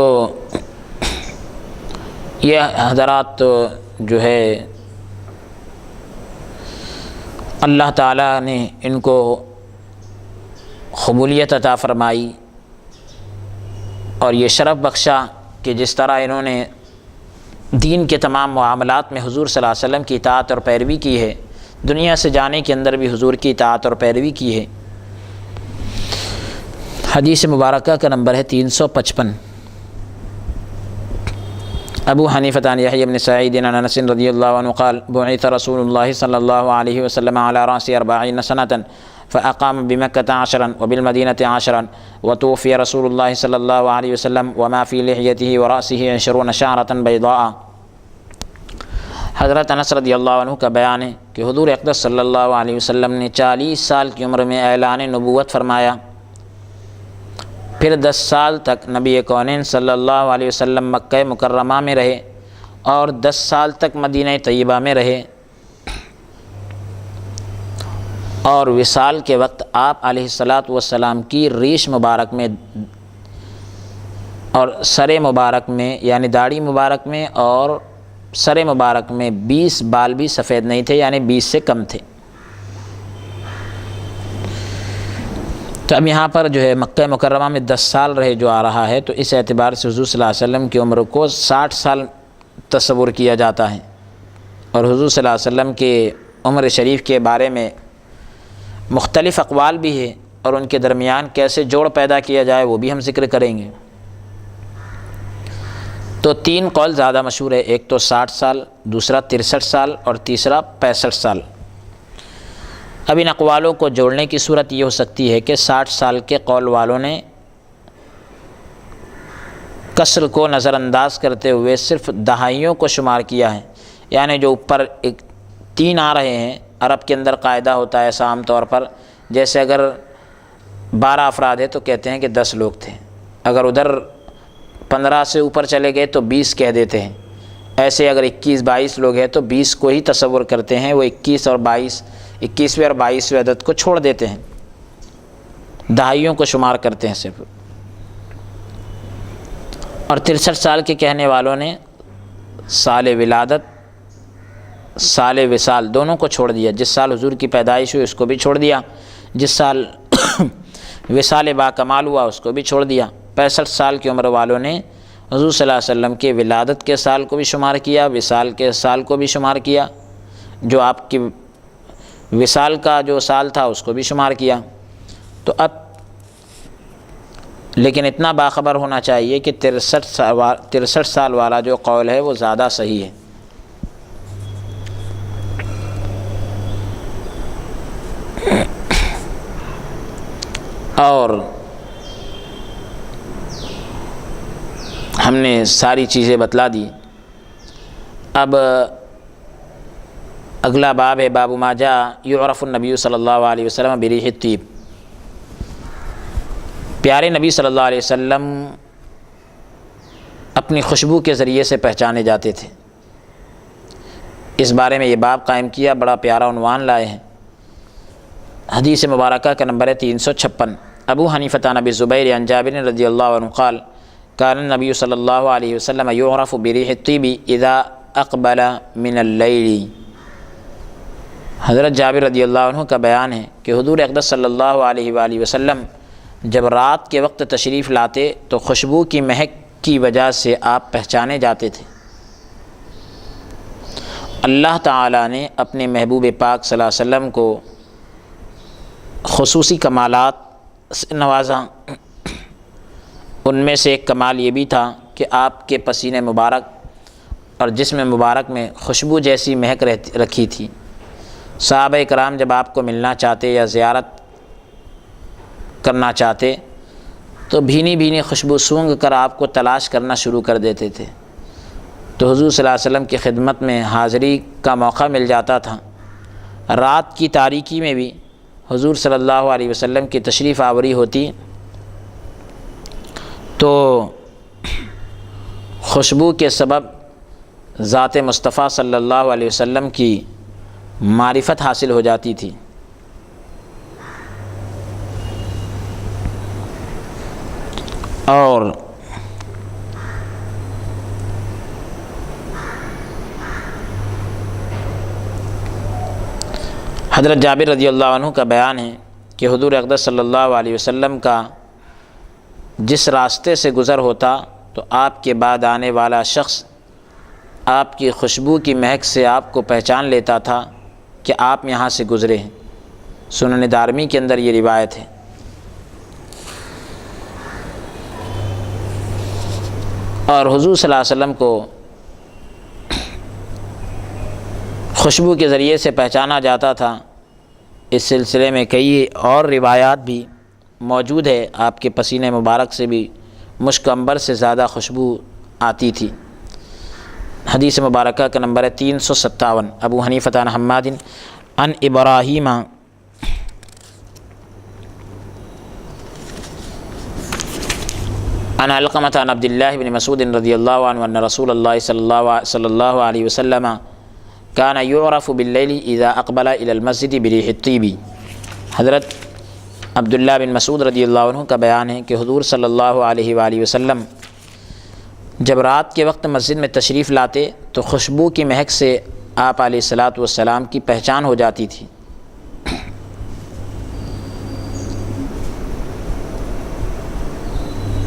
یہ حضرات جو ہے اللہ تعالیٰ نے ان کو قبولیت عطا فرمائی اور یہ شرف بخشا کہ جس طرح انہوں نے دین کے تمام معاملات میں حضور صلی اللہ علیہ وسلم کی اطاعت اور پیروی کی ہے، دنیا سے جانے کے اندر بھی حضور کی اطاعت اور پیروی کی ہے۔ حدیث مبارکہ کا نمبر ہے 355۔ ابو حنیفہ عن یحییٰ بن سعید عن انس رضی اللہ عنہ قال بعث رسول اللہ صلی اللہ علیہ وسلم على رأس 40 سنة فأقام بمكة 10 وبالمدينة 10 وتوفي رسول الله صلى الله عليه وسلم وما في لحيته ورأسه 20 شعرة بيضاء۔ حضرت انس رضی اللہ عنہ کا بیان ہے کہ حضور اقدس صلی اللہ علیہ وسلم نے 40 سال کی عمر میں اعلان نبوت فرمایا، پھر 10 سال تک نبی کونین صلی اللہ علیہ وسلم مکہ مکرمہ میں رہے، اور 10 سال تک مدینہ طیبہ میں رہے، اور وصال کے وقت آپ علیہ الصلاۃ والسلام کی ریش مبارک میں اور سر مبارک میں یعنی داڑھی مبارک میں اور سر مبارک میں 20 بال بھی سفید نہیں تھے، یعنی 20 سے کم تھے۔ تو اب یہاں پر جو ہے مکہ مکرمہ میں 10 سال رہے جو آ رہا ہے، تو اس اعتبار سے حضور صلی اللہ علیہ وسلم کی عمر کو 60 سال تصور کیا جاتا ہے، اور حضور صلی اللہ علیہ وسلم کے عمر شریف کے بارے میں مختلف اقوال بھی ہے، اور ان کے درمیان کیسے جوڑ پیدا کیا جائے وہ بھی ہم ذکر کریں گے۔ تو 3 قول زیادہ مشہور ہے، ایک تو 60 سال، دوسرا 63 سال، اور تیسرا 65 سال۔ اب ان اقوالوں کو جوڑنے کی صورت یہ ہو سکتی ہے کہ 60 سال کے قول والوں نے کسر کو نظر انداز کرتے ہوئے صرف دہائیوں کو شمار کیا ہے، یعنی جو اوپر 3 آ رہے ہیں، عرب کے اندر قاعدہ ہوتا ہے ایسا عام طور پر، جیسے اگر 12 افراد ہے تو کہتے ہیں کہ 10 لوگ تھے، اگر ادھر 15 سے اوپر چلے گئے تو 20 کہہ دیتے ہیں، ایسے اگر 21-22 لوگ ہیں تو 20 کو ہی تصور کرتے ہیں، وہ 21ویں اور 22ویں عدد کو چھوڑ دیتے ہیں، دہائیوں کو شمار کرتے ہیں صرف۔ اور 63 سال کے کہنے والوں نے سال ولادت، سال وصال دونوں کو چھوڑ دیا، جس سال حضور کی پیدائش ہوئی اس کو بھی چھوڑ دیا، جس سال وصال با کمال ہوا اس کو بھی چھوڑ دیا۔ 65 سال کی عمر والوں نے حضور صلی اللہ علیہ وسلم کے ولادت کے سال کو بھی شمار کیا، وصال کے سال کو بھی شمار کیا، جو آپ کی وصال کا جو سال تھا اس کو بھی شمار کیا۔ تو اب لیکن اتنا باخبر ہونا چاہیے کہ 63 سال والا جو قول ہے وہ زیادہ صحیح ہے۔ اور ہم نے ساری چیزیں بتلا دی۔ اب اگلا باب ہے باب ما جاء یعرف النبی صلی اللہ علیہ وسلم بریح الطیب۔ پیارے نبی صلی اللہ علیہ وسلم اپنی خوشبو کے ذریعے سے پہچانے جاتے تھے، اس بارے میں یہ باب قائم کیا، بڑا پیارا عنوان لائے ہیں۔ حدیث مبارکہ کا نمبر ہے 356۔ ابو حنیفہ عن ابی الزبیر عن جابر رضی اللہ عنہ قال کان النبی صلی اللہ علیہ وسلم یعرف بریح الطیب اذا اقبل من اللیل۔ حضرت جابر رضی اللہ عنہ کا بیان ہے کہ حضور اقدس صلی اللہ علیہ وآلہ وسلم جب رات کے وقت تشریف لاتے تو خوشبو کی مہک کی وجہ سے آپ پہچانے جاتے تھے۔ اللہ تعالیٰ نے اپنے محبوب پاک صلی اللہ علیہ وسلم کو خصوصی کمالات سے نوازا۔ ان میں سے ایک کمال یہ بھی تھا کہ آپ کے پسینے مبارک اور جسم مبارک میں خوشبو جیسی مہک رکھی تھی۔ صحابہ کرام جب آپ کو ملنا چاہتے یا زیارت کرنا چاہتے تو بھینی بھینی خوشبو سونگھ کر آپ کو تلاش کرنا شروع کر دیتے تھے، تو حضور صلی اللہ علیہ وسلم کی خدمت میں حاضری کا موقع مل جاتا تھا۔ رات کی تاریکی میں بھی حضور صلی اللہ علیہ وسلم کی تشریف آوری ہوتی تو خوشبو کے سبب ذات مصطفیٰ صلی اللہ علیہ وسلم کی معرفت حاصل ہو جاتی تھی۔ اور حضرت جابر رضی اللہ عنہ کا بیان ہے کہ حضور اقدس صلی اللہ علیہ وسلم کا جس راستے سے گزر ہوتا تو آپ کے بعد آنے والا شخص آپ کی خوشبو کی مہک سے آپ کو پہچان لیتا تھا کہ آپ یہاں سے گزرے ہیں۔ سنن دارمی کے اندر یہ روایت ہے۔ اور حضور صلی اللہ علیہ وسلم کو خوشبو کے ذریعے سے پہچانا جاتا تھا۔ اس سلسلے میں کئی اور روایات بھی موجود ہے۔ آپ کے پسینے مبارک سے بھی مشک عنبر سے زیادہ خوشبو آتی تھی۔ حدیث مبارکہ کا نمبر ہے 357۔ ابو حنیفہ عن حماد عن ابراہیم عن علقمۃ عن عبد اللہ بن مسعود رضی اللہ عنہ ان رسول اللہ صلی اللہ علیہ وسلم کان یعرف باللیل اذا اقبل الی المسجد بريح الطیب۔ حضرت عبداللہ بن مسعود رضی اللہ عنہ کا بیان ہے کہ حضور صلی اللہ علیہ وآلہ وسلم جب رات کے وقت مسجد میں تشریف لاتے تو خوشبو کی مہک سے آپ علیہ الصلاۃ والسلام کی پہچان ہو جاتی تھی۔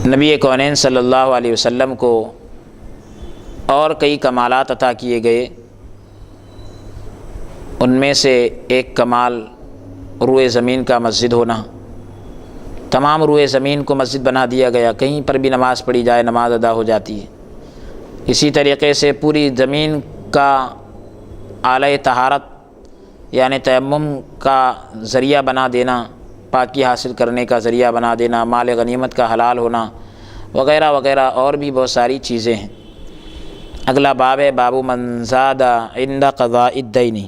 نبی کونین صلی اللہ علیہ وسلم کو اور کئی کمالات عطا کیے گئے۔ ان میں سے ایک کمال روئے زمین کا مسجد ہونا۔ تمام روئے زمین کو مسجد بنا دیا گیا، کہیں پر بھی نماز پڑھی جائے نماز ادا ہو جاتی ہے۔ اسی طریقے سے پوری زمین کا آلہ طہارت یعنی تیمم کا ذریعہ بنا دینا، پاکی حاصل کرنے کا ذریعہ بنا دینا، مال غنیمت کا حلال ہونا وغیرہ وغیرہ اور بھی بہت ساری چیزیں ہیں۔ اگلا باب ہے باب من زاد عند قضاء الدین۔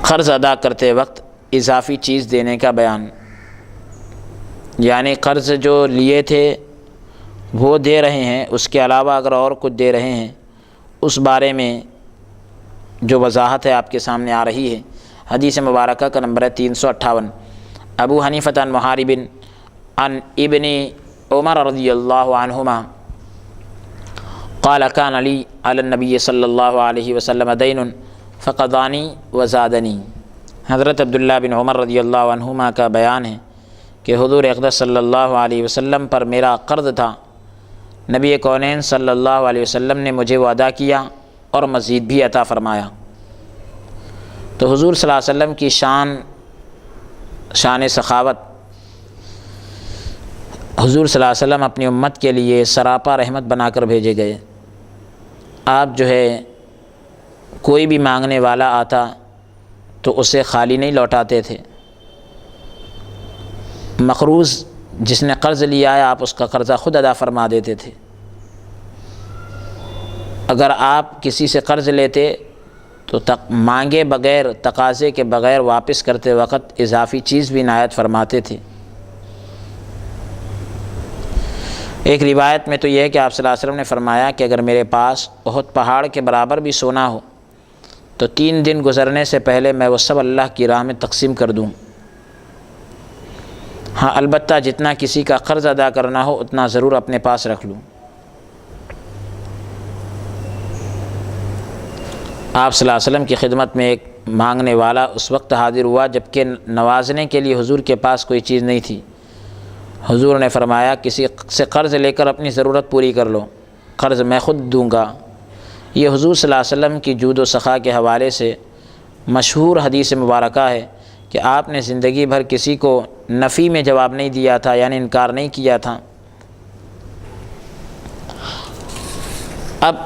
قرض ادا کرتے وقت اضافی چیز دینے کا بیان، یعنی قرض جو لیے تھے وہ دے رہے ہیں، اس کے علاوہ اگر اور کچھ دے رہے ہیں اس بارے میں جو وضاحت ہے آپ کے سامنے آ رہی ہے۔ حدیث مبارکہ کا نمبر ہے 358۔ ابو حنیفہ عن محارب عن ابن عمر رضی اللہ عنہما قال کان علی علی النبی صلی اللہ علیہ وسلم دین فقضانی وزادنی۔ حضرت عبداللہ بن عمر رضی اللہ عنہما کا بیان ہے کہ حضور اقدس صلی اللہ علیہ وسلم پر میرا قرض تھا، نبی کونین صلی اللہ علیہ وسلم نے مجھے وہ ادا کیا اور مزید بھی عطا فرمایا۔ تو حضور صلی اللہ علیہ وسلم کی شان سخاوت، حضور صلی اللہ علیہ وسلم اپنی امت کے لیے سراپا رحمت بنا کر بھیجے گئے۔ آپ جو ہے کوئی بھی مانگنے والا آتا تو اسے خالی نہیں لوٹاتے تھے۔ مقروض جس نے قرض لیا ہے آپ اس کا قرضہ خود ادا فرما دیتے تھے۔ اگر آپ کسی سے قرض لیتے تو مانگے بغیر، تقاضے کے بغیر واپس کرتے وقت اضافی چیز بھی عنایت فرماتے تھے۔ ایک روایت میں تو یہ ہے کہ آپ صلی اللہ علیہ وسلم نے فرمایا کہ اگر میرے پاس بہت پہاڑ کے برابر بھی سونا ہو تو 3 دن گزرنے سے پہلے میں وہ سب اللہ کی راہ میں تقسیم کر دوں۔ ہاں البتہ جتنا کسی کا قرض ادا کرنا ہو اتنا ضرور اپنے پاس رکھ لوں۔ آپ صلی اللہ علیہ وسلم کی خدمت میں ایک مانگنے والا اس وقت حاضر ہوا جب کہ نوازنے کے لیے حضور کے پاس کوئی چیز نہیں تھی، حضور نے فرمایا کسی سے قرض لے کر اپنی ضرورت پوری کر لو، قرض میں خود دوں گا۔ یہ حضور صلی اللہ علیہ وسلم کی جود و سخا کے حوالے سے مشہور حدیث مبارکہ ہے کہ آپ نے زندگی بھر کسی کو نفی میں جواب نہیں دیا تھا، یعنی انکار نہیں کیا تھا۔ اب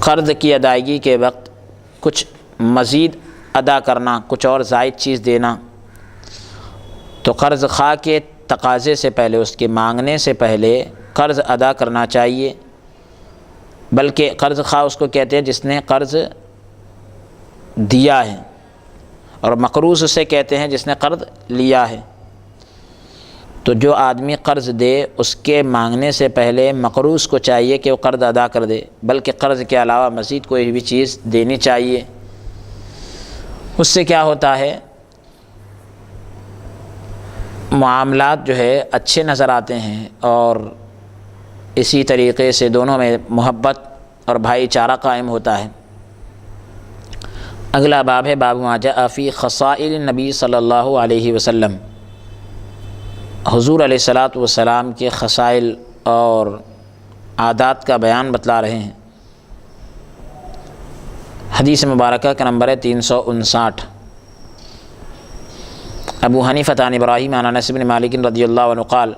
قرض کی ادائیگی کے وقت کچھ مزید ادا کرنا، کچھ اور زائد چیز دینا، تو قرض خواہ کے تقاضے سے پہلے، اس کے مانگنے سے پہلے قرض ادا کرنا چاہیے، بلکہ قرض خواہ اس کو کہتے ہیں جس نے قرض دیا ہے، اور مقروض اسے کہتے ہیں جس نے قرض لیا ہے۔ تو جو آدمی قرض دے اس کے مانگنے سے پہلے مقروض کو چاہیے کہ وہ قرض ادا کر دے، بلکہ قرض کے علاوہ مزید کوئی بھی چیز دینی چاہیے۔ اس سے کیا ہوتا ہے، معاملات جو ہے اچھے نظر آتے ہیں، اور اسی طریقے سے دونوں میں محبت اور بھائی چارہ قائم ہوتا ہے۔ اگلا باب ہے باب ما جاء فی خصائل النبی صلی اللہ علیہ وسلم۔ حضور علیہ الصلاۃ والسلام کے خصائل اور عادات کا بیان بتلا رہے ہیں۔ حدیث مبارکہ کا نمبر ہے 359۔ ابو حنیفہ عن ابراہیم عن انس بن مالک رضی اللہ عنہ قال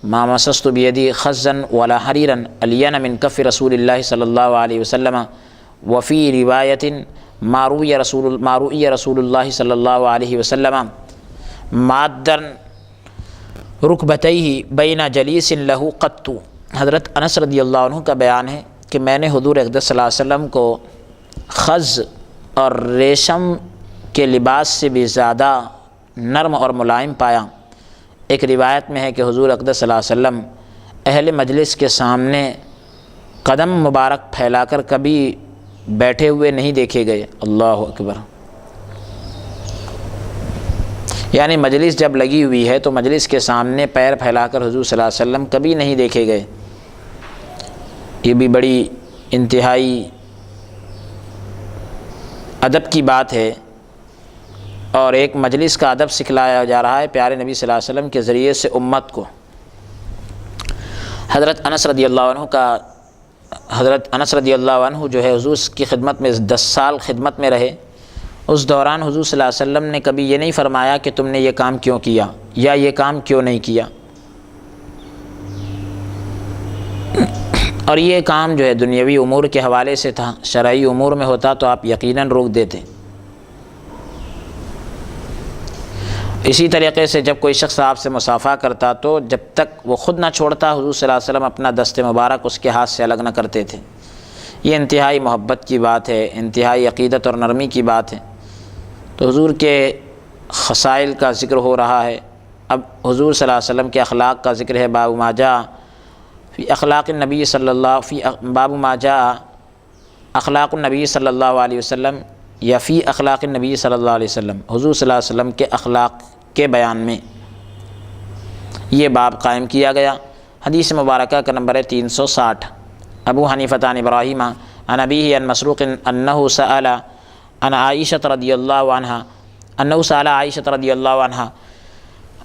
ما مسست بیدی خزا ولا حریرا الین من کف رسول اللہ صلی اللہ علیہ وسلم وفی روایت ما روی رسول اللہ صلی اللہ علیہ وسلم مادن رکبتیہ بین جلیس لہ قط۔ حضرت انس رضی اللہ عنہ کا بیان ہے کہ میں نے حضور اقدس صلی اللہ علیہ وسلم کو خز اور ریشم کے لباس سے بھی زیادہ نرم اور ملائم پایا۔ ایک روایت میں ہے کہ حضور اقدس صلی اللہ علیہ وسلم اہل مجلس کے سامنے قدم مبارک پھیلا کر کبھی بیٹھے ہوئے نہیں دیکھے گئے۔ اللہ اکبر! یعنی مجلس جب لگی ہوئی ہے تو مجلس کے سامنے پیر پھیلا کر حضور صلی اللہ علیہ وسلم کبھی نہیں دیکھے گئے۔ یہ بھی بڑی انتہائی ادب کی بات ہے، اور ایک مجلس کا ادب سکھلایا جا رہا ہے پیارے نبی صلی اللہ علیہ وسلم کے ذریعے سے امت کو۔ حضرت انس رضی اللہ عنہ جو ہے حضور کی خدمت میں 10 سال خدمت میں رہے۔ اس دوران حضور صلی اللہ علیہ وسلم نے کبھی یہ نہیں فرمایا کہ تم نے یہ کام کیوں کیا یا یہ کام کیوں نہیں کیا، اور یہ کام جو ہے دنیاوی امور کے حوالے سے تھا، شرعی امور میں ہوتا تو آپ یقیناً روک دیتے۔ اسی طریقے سے جب کوئی شخص آپ سے مصافحہ کرتا تو جب تک وہ خود نہ چھوڑتا حضور صلی اللہ علیہ وسلم اپنا دست مبارک اس کے ہاتھ سے الگ نہ کرتے تھے۔ یہ انتہائی محبت کی بات ہے، انتہائی عقیدت اور نرمی کی بات ہے۔ تو حضور کے خصائل کا ذکر ہو رہا ہے۔ اب حضور صلی اللہ علیہ وسلم کے اخلاق کا ذکر ہے۔ باب ما جاء فی اخلاق النبی باب ما جاء اخلاق النبی صلی اللہ علیہ وسلم یا فی اخلاق النبی صلی اللہ علیہ وسلم، حضور صلی اللہ علیہ وسلم کے اخلاق کے بیان میں یہ باب قائم کیا گیا۔ حدیث مبارکہ کا نمبر ہے 360۔ ابو حنیفہ عن ابراہیم عن ابیہ عن مسروق انہ سأل عن عائشہ رضی اللہ عنہ انہ سأل عائشہ رضی اللہ عنہ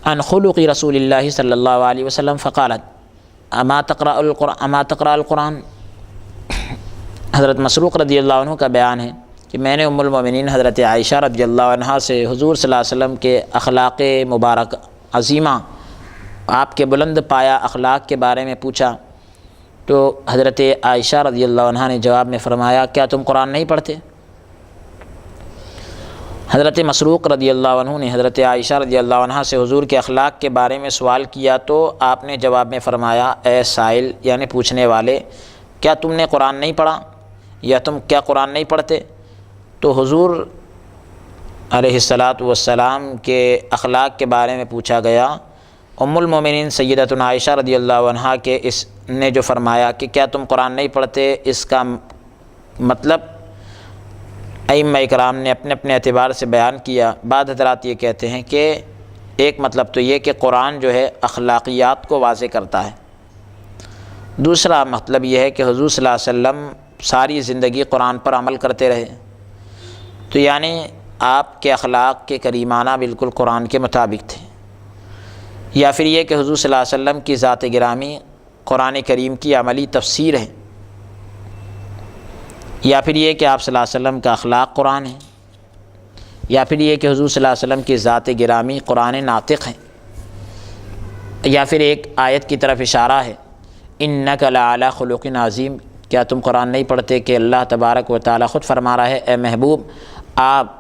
عن خلق رسول اللہ صلی اللہ علیہ وسلم فقالت اما تقرأ القرآن۔ حضرت مسروق رضی اللہ عنہ کا بیان ہے کہ میں نے ام المومنین حضرت عائشہ رضی اللہ عنہ سے حضور صلی اللہ علیہ وسلم کے اخلاق مبارک عظیمہ، آپ کے بلند پایا اخلاق کے بارے میں پوچھا، تو حضرت عائشہ رضی اللہ عنہ نے جواب میں فرمایا کیا تم قرآن نہیں پڑھتے؟ حضرت مسروق رضی اللہ عنہ نے حضرت عائشہ رضی اللہ عنہ سے حضور کے اخلاق کے بارے میں سوال کیا تو آپ نے جواب میں فرمایا اے سائل یعنی پوچھنے والے، کیا تم نے قرآن نہیں پڑھا یا تم کیا قرآن نہیں پڑھتے؟ تو حضور علیہ الصلاۃ والسلام کے اخلاق کے بارے میں پوچھا گیا۔ ام المومنین سیدتنا عائشہ رضی اللہ عنہا کے اس نے جو فرمایا کہ کیا تم قرآن نہیں پڑھتے، اس کا مطلب ائمہ اکرام نے اپنے اپنے اعتبار سے بیان کیا۔ بعض حضرات یہ کہتے ہیں کہ ایک مطلب تو یہ کہ قرآن جو ہے اخلاقیات کو واضح کرتا ہے، دوسرا مطلب یہ ہے کہ حضور صلی اللہ علیہ وسلم ساری زندگی قرآن پر عمل کرتے رہے، تو یعنی آپ کے اخلاق کے کریمانہ بالکل قرآن کے مطابق تھے۔ یا پھر یہ کہ حضور صلی اللہ علیہ وسلم کی ذات گرامی قرآن کریم کی عملی تفسیر ہے، یا پھر یہ کہ آپ صلی اللہ علیہ وسلم کا اخلاق قرآن ہے، یا پھر یہ کہ حضور صلی اللہ علیہ وسلم کی ذات گرامی قرآن ناطق ہے، یا پھر ایک آیت کی طرف اشارہ ہے انک لعلی خلق عظیم۔ کیا تم قرآن نہیں پڑھتے کہ اللہ تبارک و تعالیٰ خود فرما رہا ہے اے محبوب آپ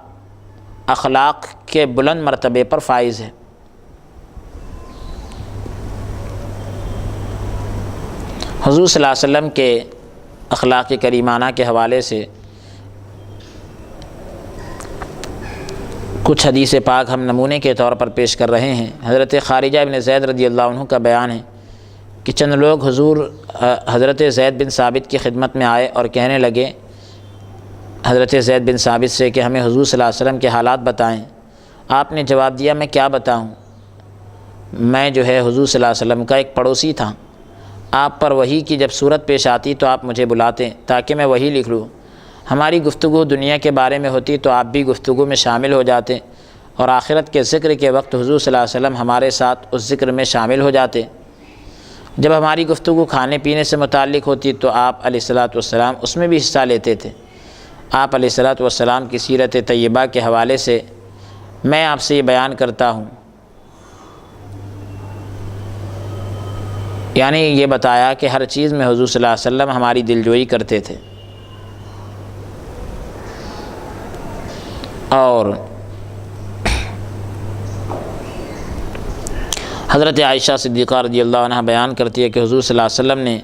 اخلاق کے بلند مرتبے پر فائز ہیں۔ حضور صلی اللہ علیہ وسلم کے اخلاق کریمانہ کے حوالے سے کچھ حدیث پاک ہم نمونے کے طور پر پیش کر رہے ہیں۔ حضرت خارجہ بن زید رضی اللہ عنہ کا بیان ہے کہ چند لوگ حضرت زید بن ثابت کی خدمت میں آئے اور کہنے لگے حضرت زید بن ثابت سے کہ ہمیں حضور صلی اللہ علیہ وسلم کے حالات بتائیں۔ آپ نے جواب دیا میں کیا بتاؤں، میں جو ہے حضور صلی اللہ علیہ وسلم کا ایک پڑوسی تھا، آپ پر وحی کی جب صورت پیش آتی تو آپ مجھے بلاتے تاکہ میں وحی لکھ لوں، ہماری گفتگو دنیا کے بارے میں ہوتی تو آپ بھی گفتگو میں شامل ہو جاتے، اور آخرت کے ذکر کے وقت حضور صلی اللہ علیہ وسلم ہمارے ساتھ اس ذکر میں شامل ہو جاتے، جب ہماری گفتگو کھانے پینے سے متعلق ہوتی تو آپ علیہ الصلاۃ والسلام اس میں بھی حصہ لیتے تھے۔ آپ علیہ الصلاۃ والسلام کی سیرت طیبہ کے حوالے سے میں آپ سے یہ بیان کرتا ہوں، یعنی یہ بتایا کہ ہر چیز میں حضور صلی اللہ علیہ وسلم ہماری دلجوئی کرتے تھے۔ اور حضرت عائشہ صدیقہ رضی اللہ عنہ بیان کرتی ہے کہ حضور صلی اللہ علیہ وسلم نے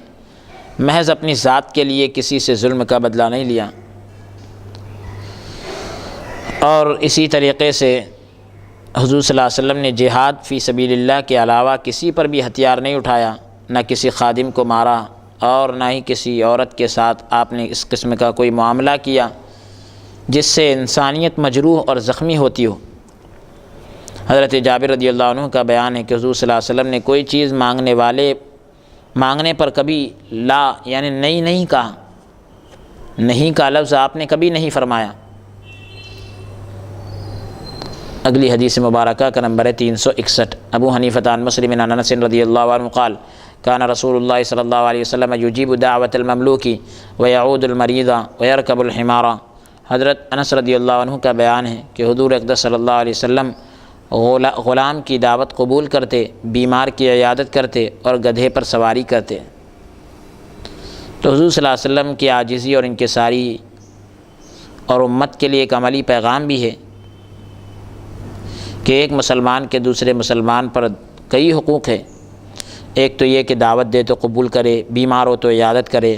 محض اپنی ذات کے لیے کسی سے ظلم کا بدلہ نہیں لیا، اور اسی طریقے سے حضور صلی اللہ علیہ وسلم نے جہاد فی سبیل اللہ کے علاوہ کسی پر بھی ہتھیار نہیں اٹھایا، نہ کسی خادم کو مارا اور نہ ہی کسی عورت کے ساتھ آپ نے اس قسم کا کوئی معاملہ کیا جس سے انسانیت مجروح اور زخمی ہوتی ہو۔ حضرت جابر رضی اللہ عنہ کا بیان ہے کہ حضور صلی اللہ علیہ وسلم نے کوئی چیز مانگنے پر کبھی لا یعنی نہیں کہا، نہیں کا لفظ آپ نے کبھی نہیں فرمایا۔ اگلی حدیث مبارکہ کا نمبر ہے 361۔ ابو حنیفہ عن مسلم عن انس رضی اللہ عنہ قال کان رسول اللہ صلی اللہ علیہ وسلم یجیب دعوت المملوک ویعود المریض ویرکب الحمار۔ حضرت انس رضی اللہ عنہ کا بیان ہے کہ حضور اقدس صلی اللہ علیہ وسلم غلام کی دعوت قبول کرتے، بیمار کی عیادت کرتے اور گدھے پر سواری کرتے۔ تو حضور صلی اللہ علیہ وسلم کی عاجزی اور انکساری اور امت کے لیے ایک عملی پیغام بھی ہے کہ ایک مسلمان کے دوسرے مسلمان پر کئی حقوق ہے۔ ایک تو یہ کہ دعوت دے تو قبول کرے، بیمار ہو تو عیادت کرے،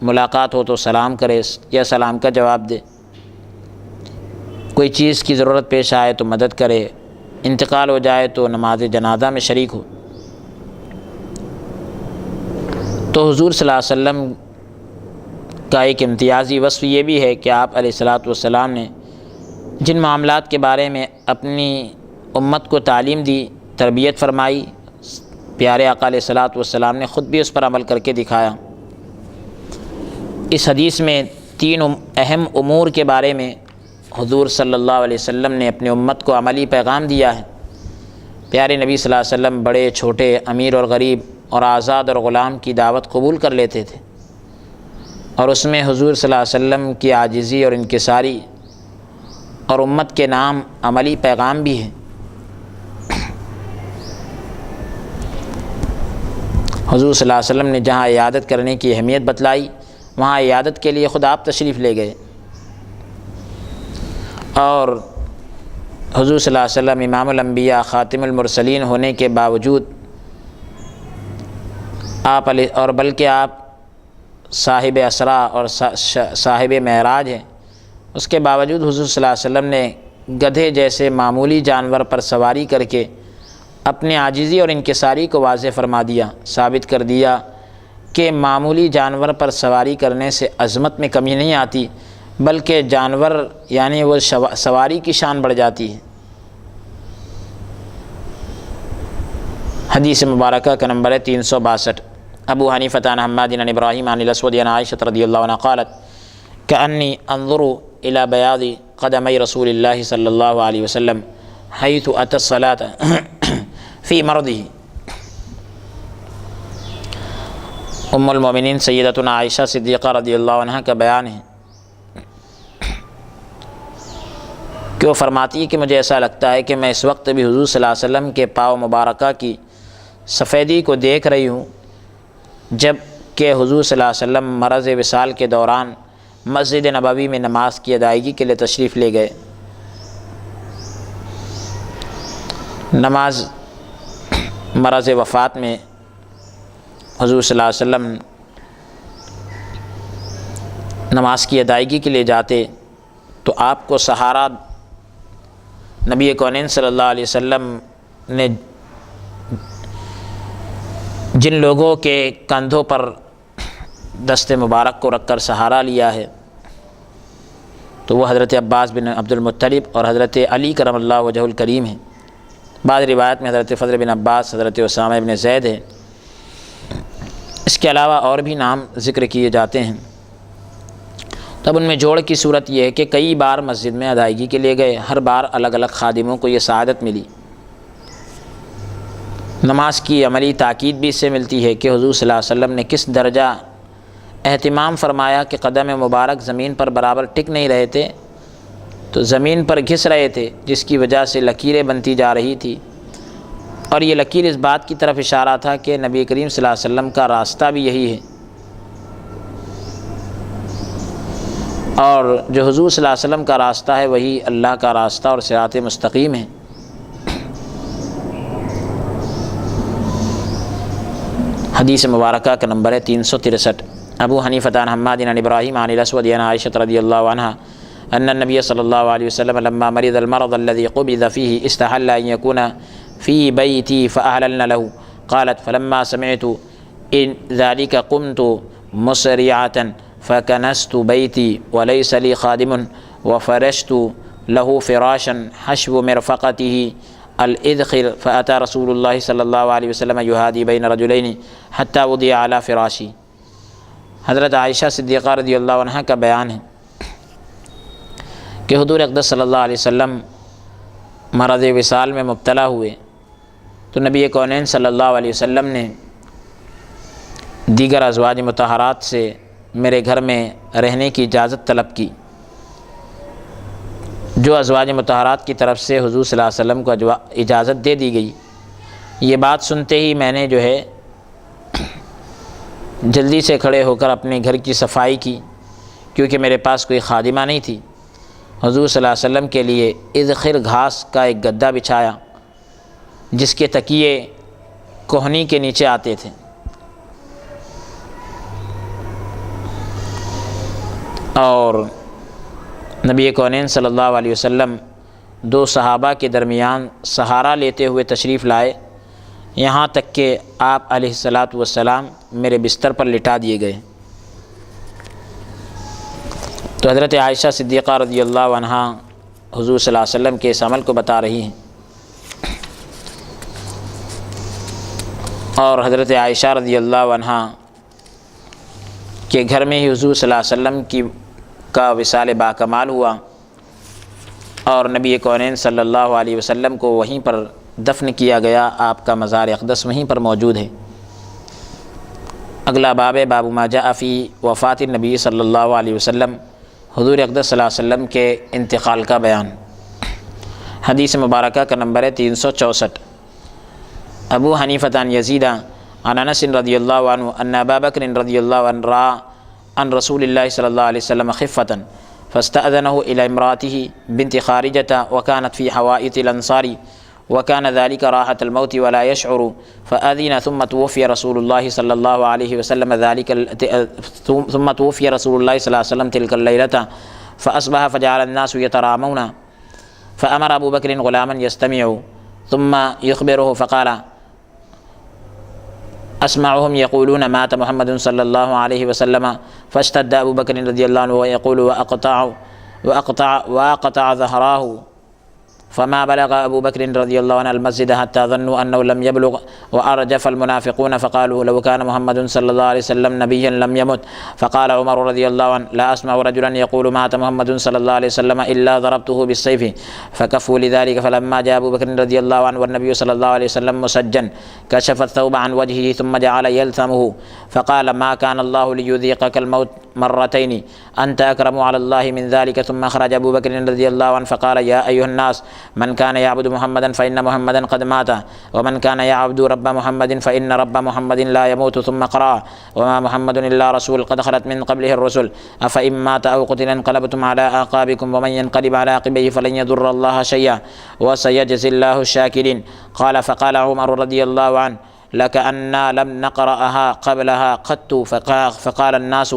ملاقات ہو تو سلام کرے یا سلام کا جواب دے، کوئی چیز کی ضرورت پیش آئے تو مدد کرے، انتقال ہو جائے تو نماز جنازہ میں شریک ہو۔ تو حضور صلی اللہ علیہ وسلم کا ایک امتیازی وصف یہ بھی ہے کہ آپ علیہ الصلاۃ والسلام نے جن معاملات کے بارے میں اپنی امت کو تعلیم دی، تربیت فرمائی، پیارے آقا علیہ الصلاۃ والسلام نے خود بھی اس پر عمل کر کے دکھایا۔ اس حدیث میں 3 اہم امور کے بارے میں حضور صلی اللہ علیہ وسلم نے اپنی امت کو عملی پیغام دیا ہے۔ پیارے نبی صلی اللہ علیہ وسلم بڑے چھوٹے، امیر اور غریب اور آزاد اور غلام کی دعوت قبول کر لیتے تھے، اور اس میں حضور صلی اللہ علیہ وسلم کی عاجزی اور انکساری اور امت کے نام عملی پیغام بھی ہے۔ حضور صلی اللہ علیہ وسلم نے جہاں عیادت کرنے کی اہمیت بتلائی وہاں عیادت کے لیے خود آپ تشریف لے گئے، اور حضور صلی اللہ علیہ وسلم امام الانبیاء خاتم المرسلین ہونے کے باوجود بلکہ آپ صاحب اسرا اور صاحب معراج ہیں، اس کے باوجود حضور صلی اللہ علیہ وسلم نے گدھے جیسے معمولی جانور پر سواری کر کے اپنے عاجزی اور انکساری کو واضح فرما دیا، ثابت کر دیا کہ معمولی جانور پر سواری کرنے سے عظمت میں کمی نہیں آتی، بلکہ جانور یعنی وہ سواری کی شان بڑھ جاتی ہے۔ حدیث مبارکہ کا نمبر ہے 362۔ ابو حنیفہ عن حماد عن ابراہیم عن الاسود عن عائشہ رضی اللہ عنہ قالت کأنی انظر الى بیاض قدمی رسول اللہ صلی اللہ علیہ وسلم حیث اتى الصلاة فی مرضہ۔ ام المومنین سیدتنا عائشہ صدیقہ رضی اللہ عنہ کا بیان ہے کہ وہ فرماتی ہے کہ مجھے ایسا لگتا ہے کہ میں اس وقت بھی حضور صلی اللہ علیہ وسلم کے پاؤں مبارکہ کی سفیدی کو دیکھ رہی ہوں جب کہ حضور صلی اللہ علیہ وسلم مرض وصال کے دوران مسجد نبوی میں نماز کی ادائیگی کے لیے تشریف لے گئے۔ نماز مرض وفات میں حضور صلی اللہ علیہ وسلم نماز کی ادائیگی کے لیے جاتے تو آپ کو سہارا نبی کونین صلی اللہ علیہ وسلم نے جن لوگوں کے کندھوں پر دست مبارک کو رکھ کر سہارا لیا ہے تو وہ حضرت عباس بن عبد المطلب اور حضرت علی کرم اللہ وجہ الکریم ہیں۔ بعض روایت میں حضرت فضل بن عباس، حضرت اسامہ بن زید ہے۔ اس کے علاوہ اور بھی نام ذکر کیے جاتے ہیں۔ تب ان میں جوڑ کی صورت یہ ہے کہ کئی بار مسجد میں ادائیگی کے لیے گئے، ہر بار الگ الگ خادموں کو یہ سعادت ملی۔ نماز کی عملی تاکید بھی اس سے ملتی ہے کہ حضور صلی اللہ علیہ وسلم نے کس درجہ اہتمام فرمایا کہ قدم مبارک زمین پر برابر ٹک نہیں رہے تھے تو زمین پر گھس رہے تھے، جس کی وجہ سے لکیریں بنتی جا رہی تھی، اور یہ لکیر اس بات کی طرف اشارہ تھا کہ نبی کریم صلی اللہ علیہ وسلم کا راستہ بھی یہی ہے، اور جو حضور صلی اللہ علیہ وسلم کا راستہ ہے وہی اللہ کا راستہ اور صراط مستقیم ہے۔ حدیث مبارکہ کا نمبر ہے 363۔ ابو حنیفہ عن حماد عن ابراہیم عن الاسود عن عائشہ رضی اللہ عنہ ان النبی صلی اللہ علیہ وسلم لما مرض المرض الذي قبض فيه استحل ان يكون في بيتي فأهللن له قالت فلما سمعت ان ذلك قمت مسرعة فكنست بيتي وليس لي خادم وفرشت له فراشا حشو مرفقته الإذخر فأتى رسول الله صلى الله عليه وسلم يهادي بين رجلين حتى وضع على فراشي۔ حضرت عائشہ صدیقہ رضی اللہ عنہ کا بیان ہے کہ حضور اقدس صلی اللہ علیہ وسلم مرض وصال میں مبتلا ہوئے تو نبی کونین صلی اللہ علیہ وسلم نے دیگر ازواج مطہرات سے میرے گھر میں رہنے کی اجازت طلب کی۔ جو ازواج مطہرات کی طرف سے حضور صلی اللہ علیہ وسلم کو اجازت دے دی گئی، یہ بات سنتے ہی میں نے جو ہے جلدی سے کھڑے ہو کر اپنے گھر کی صفائی کی، کیونکہ میرے پاس کوئی خادمہ نہیں تھی۔ حضور صلی اللہ علیہ وسلم کے لیے اذخر گھاس کا ایک گدا بچھایا جس کے تکیے کوہنی کے نیچے آتے تھے، اور نبی کونین صلی اللہ علیہ وسلم دو صحابہ کے درمیان سہارا لیتے ہوئے تشریف لائے، یہاں تک کہ آپ علیہ الصلاۃ والسلام میرے بستر پر لٹا دیے گئے۔ تو حضرت عائشہ صدیقہ رضی اللہ عنہ حضور صلی اللہ علیہ وسلم کے اس عمل کو بتا رہی ہیں، اور حضرت عائشہ رضی اللہ عنہ کے گھر میں ہی حضور صلی اللہ علیہ وسلم کا وصال باکمال ہوا، اور نبی کونین صلی اللہ علیہ وسلم کو وہیں پر دفن کیا گیا، آپ کا مزار اقدس وہیں پر موجود ہے۔ اگلا باب ہے باب ما جاء فی وفات النبی صلی اللہ علیہ وسلم، حضور اقدس صلی اللہ علیہ وسلم کے انتقال کا بیان۔ حدیث مبارکہ کا نمبر ہے 364۔ ابو حنیفہ عن یزید عن انس رضی اللہ عنہ ان ابا بکر رضی اللہ عنہ رأى عن رسول اللہ صلی اللہ علیہ وسلم خفة فاستأذنه إلى امرأته بنت خارجة وكانت في حوائط الأنصار وكان ذلك راحة الموت ولا يشعر فأذن ثم توفي رسول الله صلى الله عليه وسلم ثم توفي رسول الله صلى الله عليه وسلم تلك الليلة فأصبح فجعل الناس يترامون فأمر أبو بكر غلاما يستمع ثم يخبره فقال أسمعهم يقولون مات محمد صلى الله عليه وسلم فاشتد أبو بكر رضي الله عنه ويقول وأقطع ظهراه فما بلغ ابو بکر رضی اللہ عنہ المسجد حتى ظنوا انه لم يبلغ وارجف المنافقون فقالوا لو كان محمد صلی اللہ علیہ وسلم نبیا لم يمت. فقال عمر رضی اللہ عنہ لا اسمع رجلا يقول مات محمد صلی اللہ علیہ وسلم الا ضربته بالسيف فكفوا لذلك. فلما جاء ابو بکر رضی اللہ عنہ والنبي صلی اللہ علیہ وسلم مسجن كشف الثوب عن وجهه ثم جعل يلثمه فقال ما كان الله ليذيقك الموت مرتين انت اكرم على الله من ذلك. ثم خرج ابو بکر رضی اللہ عنہ فقال يا ايها الناس من كان يعبد محمدا فإن محمدا قد مات ومن كان يعبد رب محمد فإن رب محمد لا يموت. ثم قرأ وما محمد إلا رسول قد خلت من قبله الرسل أفإن مات أو قتل انقلبتم على أعقابكم ومن ينقلب على عقبيه فلن يضر الله شيئا وسيجزي الله الشاكرين. قال فقال عمر رضي الله عنه لكأننا لم نقرأها قبلها قط. فقال الناس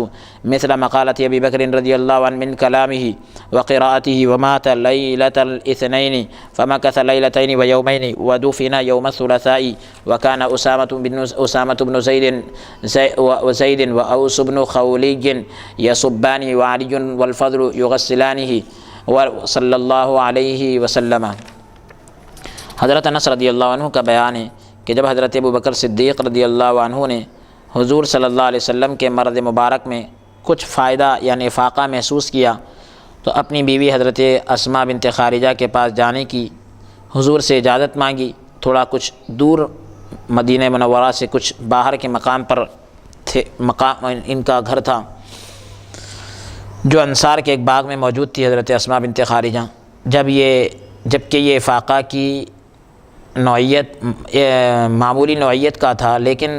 مثل مقالة أبي بكر رضي الله عنه من كلامه وقراءته. ومات ليلة الاثنين فمكث ليلتين ويومين ودفن يوم الثلاثاء. وكان أسامة بن زيد وأوس بن خولي يصبان وعلي والفضل يغسلانه صلى الله عليه وسلم. حضرت انس رضی اللہ عنہ کا بیان ہے کہ جب حضرت ابو بکر صدیق رضی اللہ عنہ نے حضور صلی اللہ علیہ وسلم کے مرض مبارک میں کچھ فائدہ یعنی فاقہ محسوس کیا تو اپنی بیوی حضرت اسماء بنت خارجہ کے پاس جانے کی حضور سے اجازت مانگی. تھوڑا کچھ دور مدینہ منورہ سے کچھ باہر کے مقام پر تھے، مقام ان کا گھر تھا جو انصار کے ایک باغ میں موجود تھی حضرت اسماء بنت خارجہ. جبکہ یہ فاقہ کی نوعیت معمولی نوعیت کا تھا، لیکن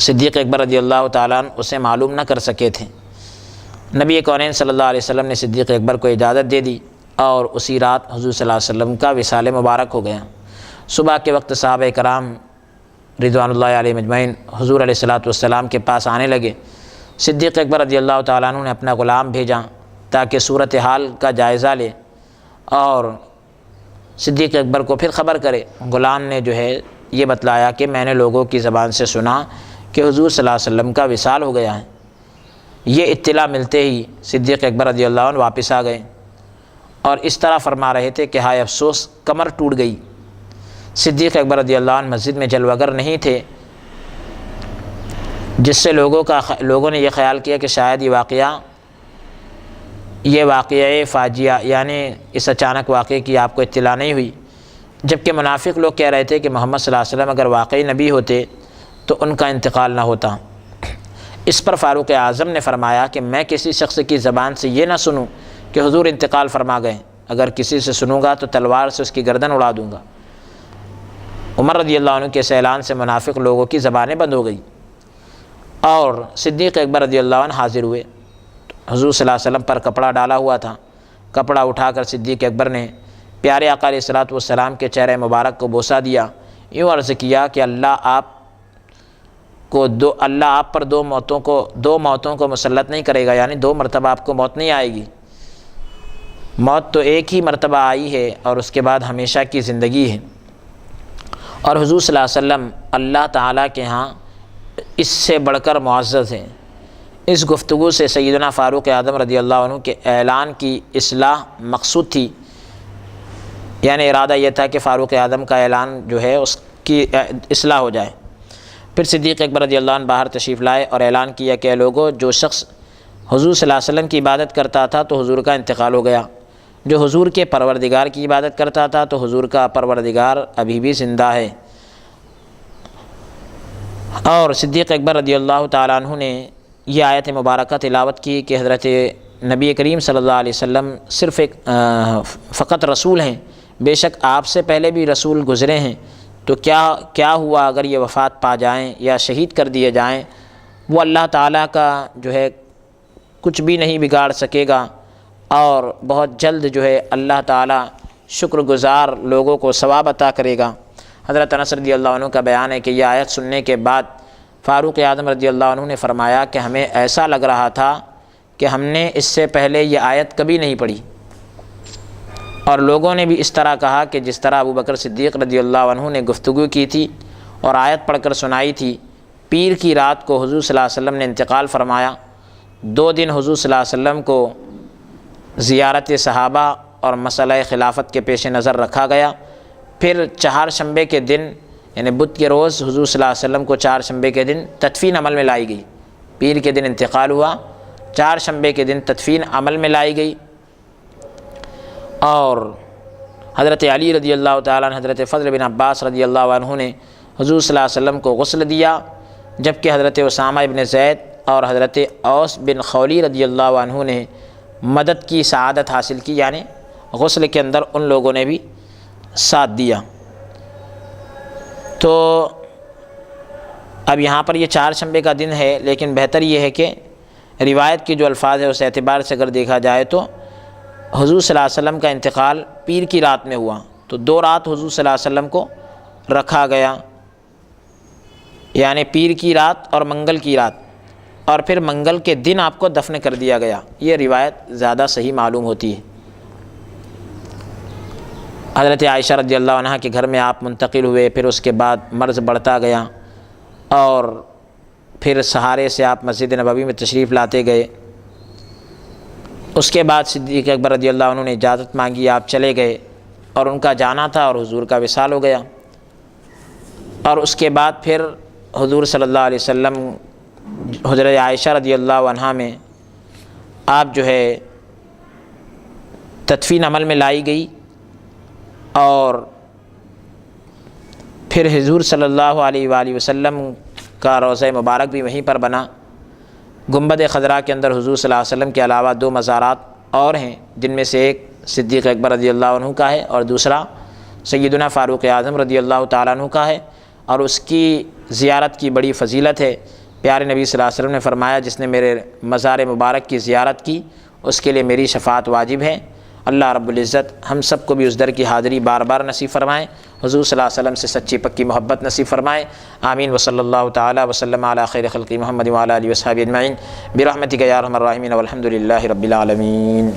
صدیق اکبر رضی اللہ تعالیٰ عنہ اسے معلوم نہ کر سکے تھے. نبی کونین صلی اللہ علیہ وسلم نے صدیق اکبر کو اجازت دے دی اور اسی رات حضور صلی اللہ علیہ وسلم کا وصال مبارک ہو گیا. صبح کے وقت صحابہ کرام رضوان اللہ علیہ مجمعین حضور علیہ السلام کے پاس آنے لگے. صدیق اکبر رضی اللہ تعالیٰ عنہ نے اپنا غلام بھیجا تاکہ صورتحال کا جائزہ لے اور صدیق اکبر کو پھر خبر کرے. غلام نے جو ہے یہ بتلایا کہ میں نے لوگوں کی زبان سے سنا کہ حضور صلی اللہ علیہ وسلم کا وصال ہو گیا ہے. یہ اطلاع ملتے ہی صدیق اکبر رضی اللہ عنہ واپس آ گئے اور اس طرح فرما رہے تھے کہ ہائے افسوس کمر ٹوٹ گئی. صدیق اکبر رضی اللہ عنہ مسجد میں جلوگر نہیں تھے، جس سے لوگوں نے یہ خیال کیا کہ شاید یہ واقعہ فاجعہ یعنی اس اچانک واقعے کی آپ کو اطلاع نہیں ہوئی. جبکہ منافق لوگ کہہ رہے تھے کہ محمد صلی اللہ علیہ وسلم اگر واقعی نبی ہوتے تو ان کا انتقال نہ ہوتا. اس پر فاروق اعظم نے فرمایا کہ میں کسی شخص کی زبان سے یہ نہ سنوں کہ حضور انتقال فرما گئے، اگر کسی سے سنوں گا تو تلوار سے اس کی گردن اڑا دوں گا. عمر رضی اللہ عنہ کے اس اعلان سے منافق لوگوں کی زبانیں بند ہو گئی اور صدیق اکبر رضی اللہ عنہ حاضر ہوئے. حضور صلی اللہ علیہ وسلم پر کپڑا ڈالا ہوا تھا. کپڑا اٹھا کر صدیق اکبر نے پیارے آقا علیہ السلام کے چہرے مبارک کو بوسہ دیا. یوں عرض کیا کہ اللہ آپ پر دو موتوں کو مسلط نہیں کرے گا، یعنی 2 مرتبہ آپ کو موت نہیں آئے گی. موت تو ایک ہی مرتبہ آئی ہے اور اس کے بعد ہمیشہ کی زندگی ہے. اور حضور صلی اللہ علیہ وسلم اللہ تعالیٰ کے ہاں اس سے بڑھ کر معزز ہیں. اس گفتگو سے سیدنا فاروق اعظم رضی اللہ عنہ کے اعلان کی اصلاح مقصود تھی، یعنی ارادہ یہ تھا کہ فاروق اعظم کا اعلان جو ہے اس کی اصلاح ہو جائے. پھر صدیق اکبر رضی اللہ عنہ باہر تشریف لائے اور اعلان کیا کہ لوگوں، جو شخص حضور صلی اللہ علیہ وسلم کی عبادت کرتا تھا تو حضور کا انتقال ہو گیا، جو حضور کے پروردگار کی عبادت کرتا تھا تو حضور کا پروردگار ابھی بھی زندہ ہے. اور صدیق اکبر رضی اللہ تعالیٰ عنہ نے یہ آیت مبارکہ تلاوت کی کہ حضرت نبی کریم صلی اللہ علیہ وسلم صرف فقط رسول ہیں، بے شک آپ سے پہلے بھی رسول گزرے ہیں، تو کیا ہوا اگر یہ وفات پا جائیں یا شہید کر دیے جائیں، وہ اللہ تعالیٰ کا جو ہے کچھ بھی نہیں بگاڑ سکے گا اور بہت جلد جو ہے اللہ تعالیٰ شکر گزار لوگوں کو ثواب عطا کرے گا. حضرت انس رضی اللہ عنہ کا بیان ہے کہ یہ آیت سننے کے بعد فاروق اعظم رضی اللہ عنہ نے فرمایا کہ ہمیں ایسا لگ رہا تھا کہ ہم نے اس سے پہلے یہ آیت کبھی نہیں پڑھی. اور لوگوں نے بھی اس طرح کہا کہ جس طرح ابو بکر صدیق رضی اللہ عنہ نے گفتگو کی تھی اور آیت پڑھ کر سنائی تھی. پیر کی رات کو حضور صلی اللہ علیہ وسلم نے انتقال فرمایا. 2 دن حضور صلی اللہ علیہ وسلم کو زیارت صحابہ اور مسئلہ خلافت کے پیش نظر رکھا گیا۔ پھر چہارشنبے کے دن یعنی بدھ کے روز حضور صلی اللہ علیہ وسلم کو چہارشنبے کے دن تدفین عمل میں لائی گئی۔ پیر کے دن انتقال ہوا، چہارشنبے کے دن تدفین عمل میں لائی گئی، اور حضرت علی رضی اللہ تعالیٰ عنہ، حضرت فضل بن عباس رضی اللہ عنہ نے حضور صلی اللہ علیہ وسلم کو غسل دیا، جبکہ حضرت اسامہ ابن زید اور حضرت اوس بن خولی رضی اللہ عنہ نے مدد کی سعادت حاصل کی، یعنی غسل کے اندر ان لوگوں نے بھی ساتھ دیا۔ تو اب یہاں پر یہ چہارشنبے کا دن ہے، لیکن بہتر یہ ہے کہ روایت کے جو الفاظ ہے اس اعتبار سے اگر دیکھا جائے تو حضور صلی اللہ علیہ وسلم کا انتقال پیر کی رات میں ہوا، تو 2 رات حضور صلی اللہ علیہ وسلم کو رکھا گیا، یعنی پیر کی رات اور منگل کی رات، اور پھر منگل کے دن آپ کو دفن کر دیا گیا۔ یہ روایت زیادہ صحیح معلوم ہوتی ہے۔ حضرت عائشہ رضی اللہ عنہ کے گھر میں آپ منتقل ہوئے، پھر اس کے بعد مرض بڑھتا گیا، اور پھر سہارے سے آپ مسجد نبوی میں تشریف لاتے گئے۔ اس کے بعد صدیق اکبر رضی اللہ عنہ نے اجازت مانگی، آپ چلے گئے، اور ان کا جانا تھا اور حضور کا وصال ہو گیا۔ اور اس کے بعد پھر حضور صلی اللہ علیہ وسلم حضرت عائشہ رضی اللہ عنہا میں آپ جو ہے تدفین عمل میں لائی گئی، اور پھر حضور صلی اللہ علیہ وآلہ وسلم کا روضہ مبارک بھی وہیں پر بنا۔ گنبد خضراء کے اندر حضور صلی اللہ علیہ وسلم کے علاوہ 2 مزارات اور ہیں، جن میں سے ایک صدیق اکبر رضی اللہ عنہ کا ہے، اور دوسرا سیدنا فاروق اعظم رضی اللہ تعالیٰ عنہ کا ہے، اور اس کی زیارت کی بڑی فضیلت ہے۔ پیارے نبی صلی اللہ علیہ وسلم نے فرمایا، جس نے میرے مزار مبارک کی زیارت کی اس کے لیے میری شفاعت واجب ہے۔ اللہ رب العزت ہم سب کو بھی اس در کی حاضری بار بار نصیب فرمائیں، حضور صلی اللہ علیہ وسلم سے سچی پکی محبت نصیب فرمائیں، آمین۔ وصلی اللہ تعالی وسلم علی خیر خلق محمد وعلی آلہ وصحبہ اجمعین برحمتک یا ارحم الراحمین والحمد للہ رب العالمین۔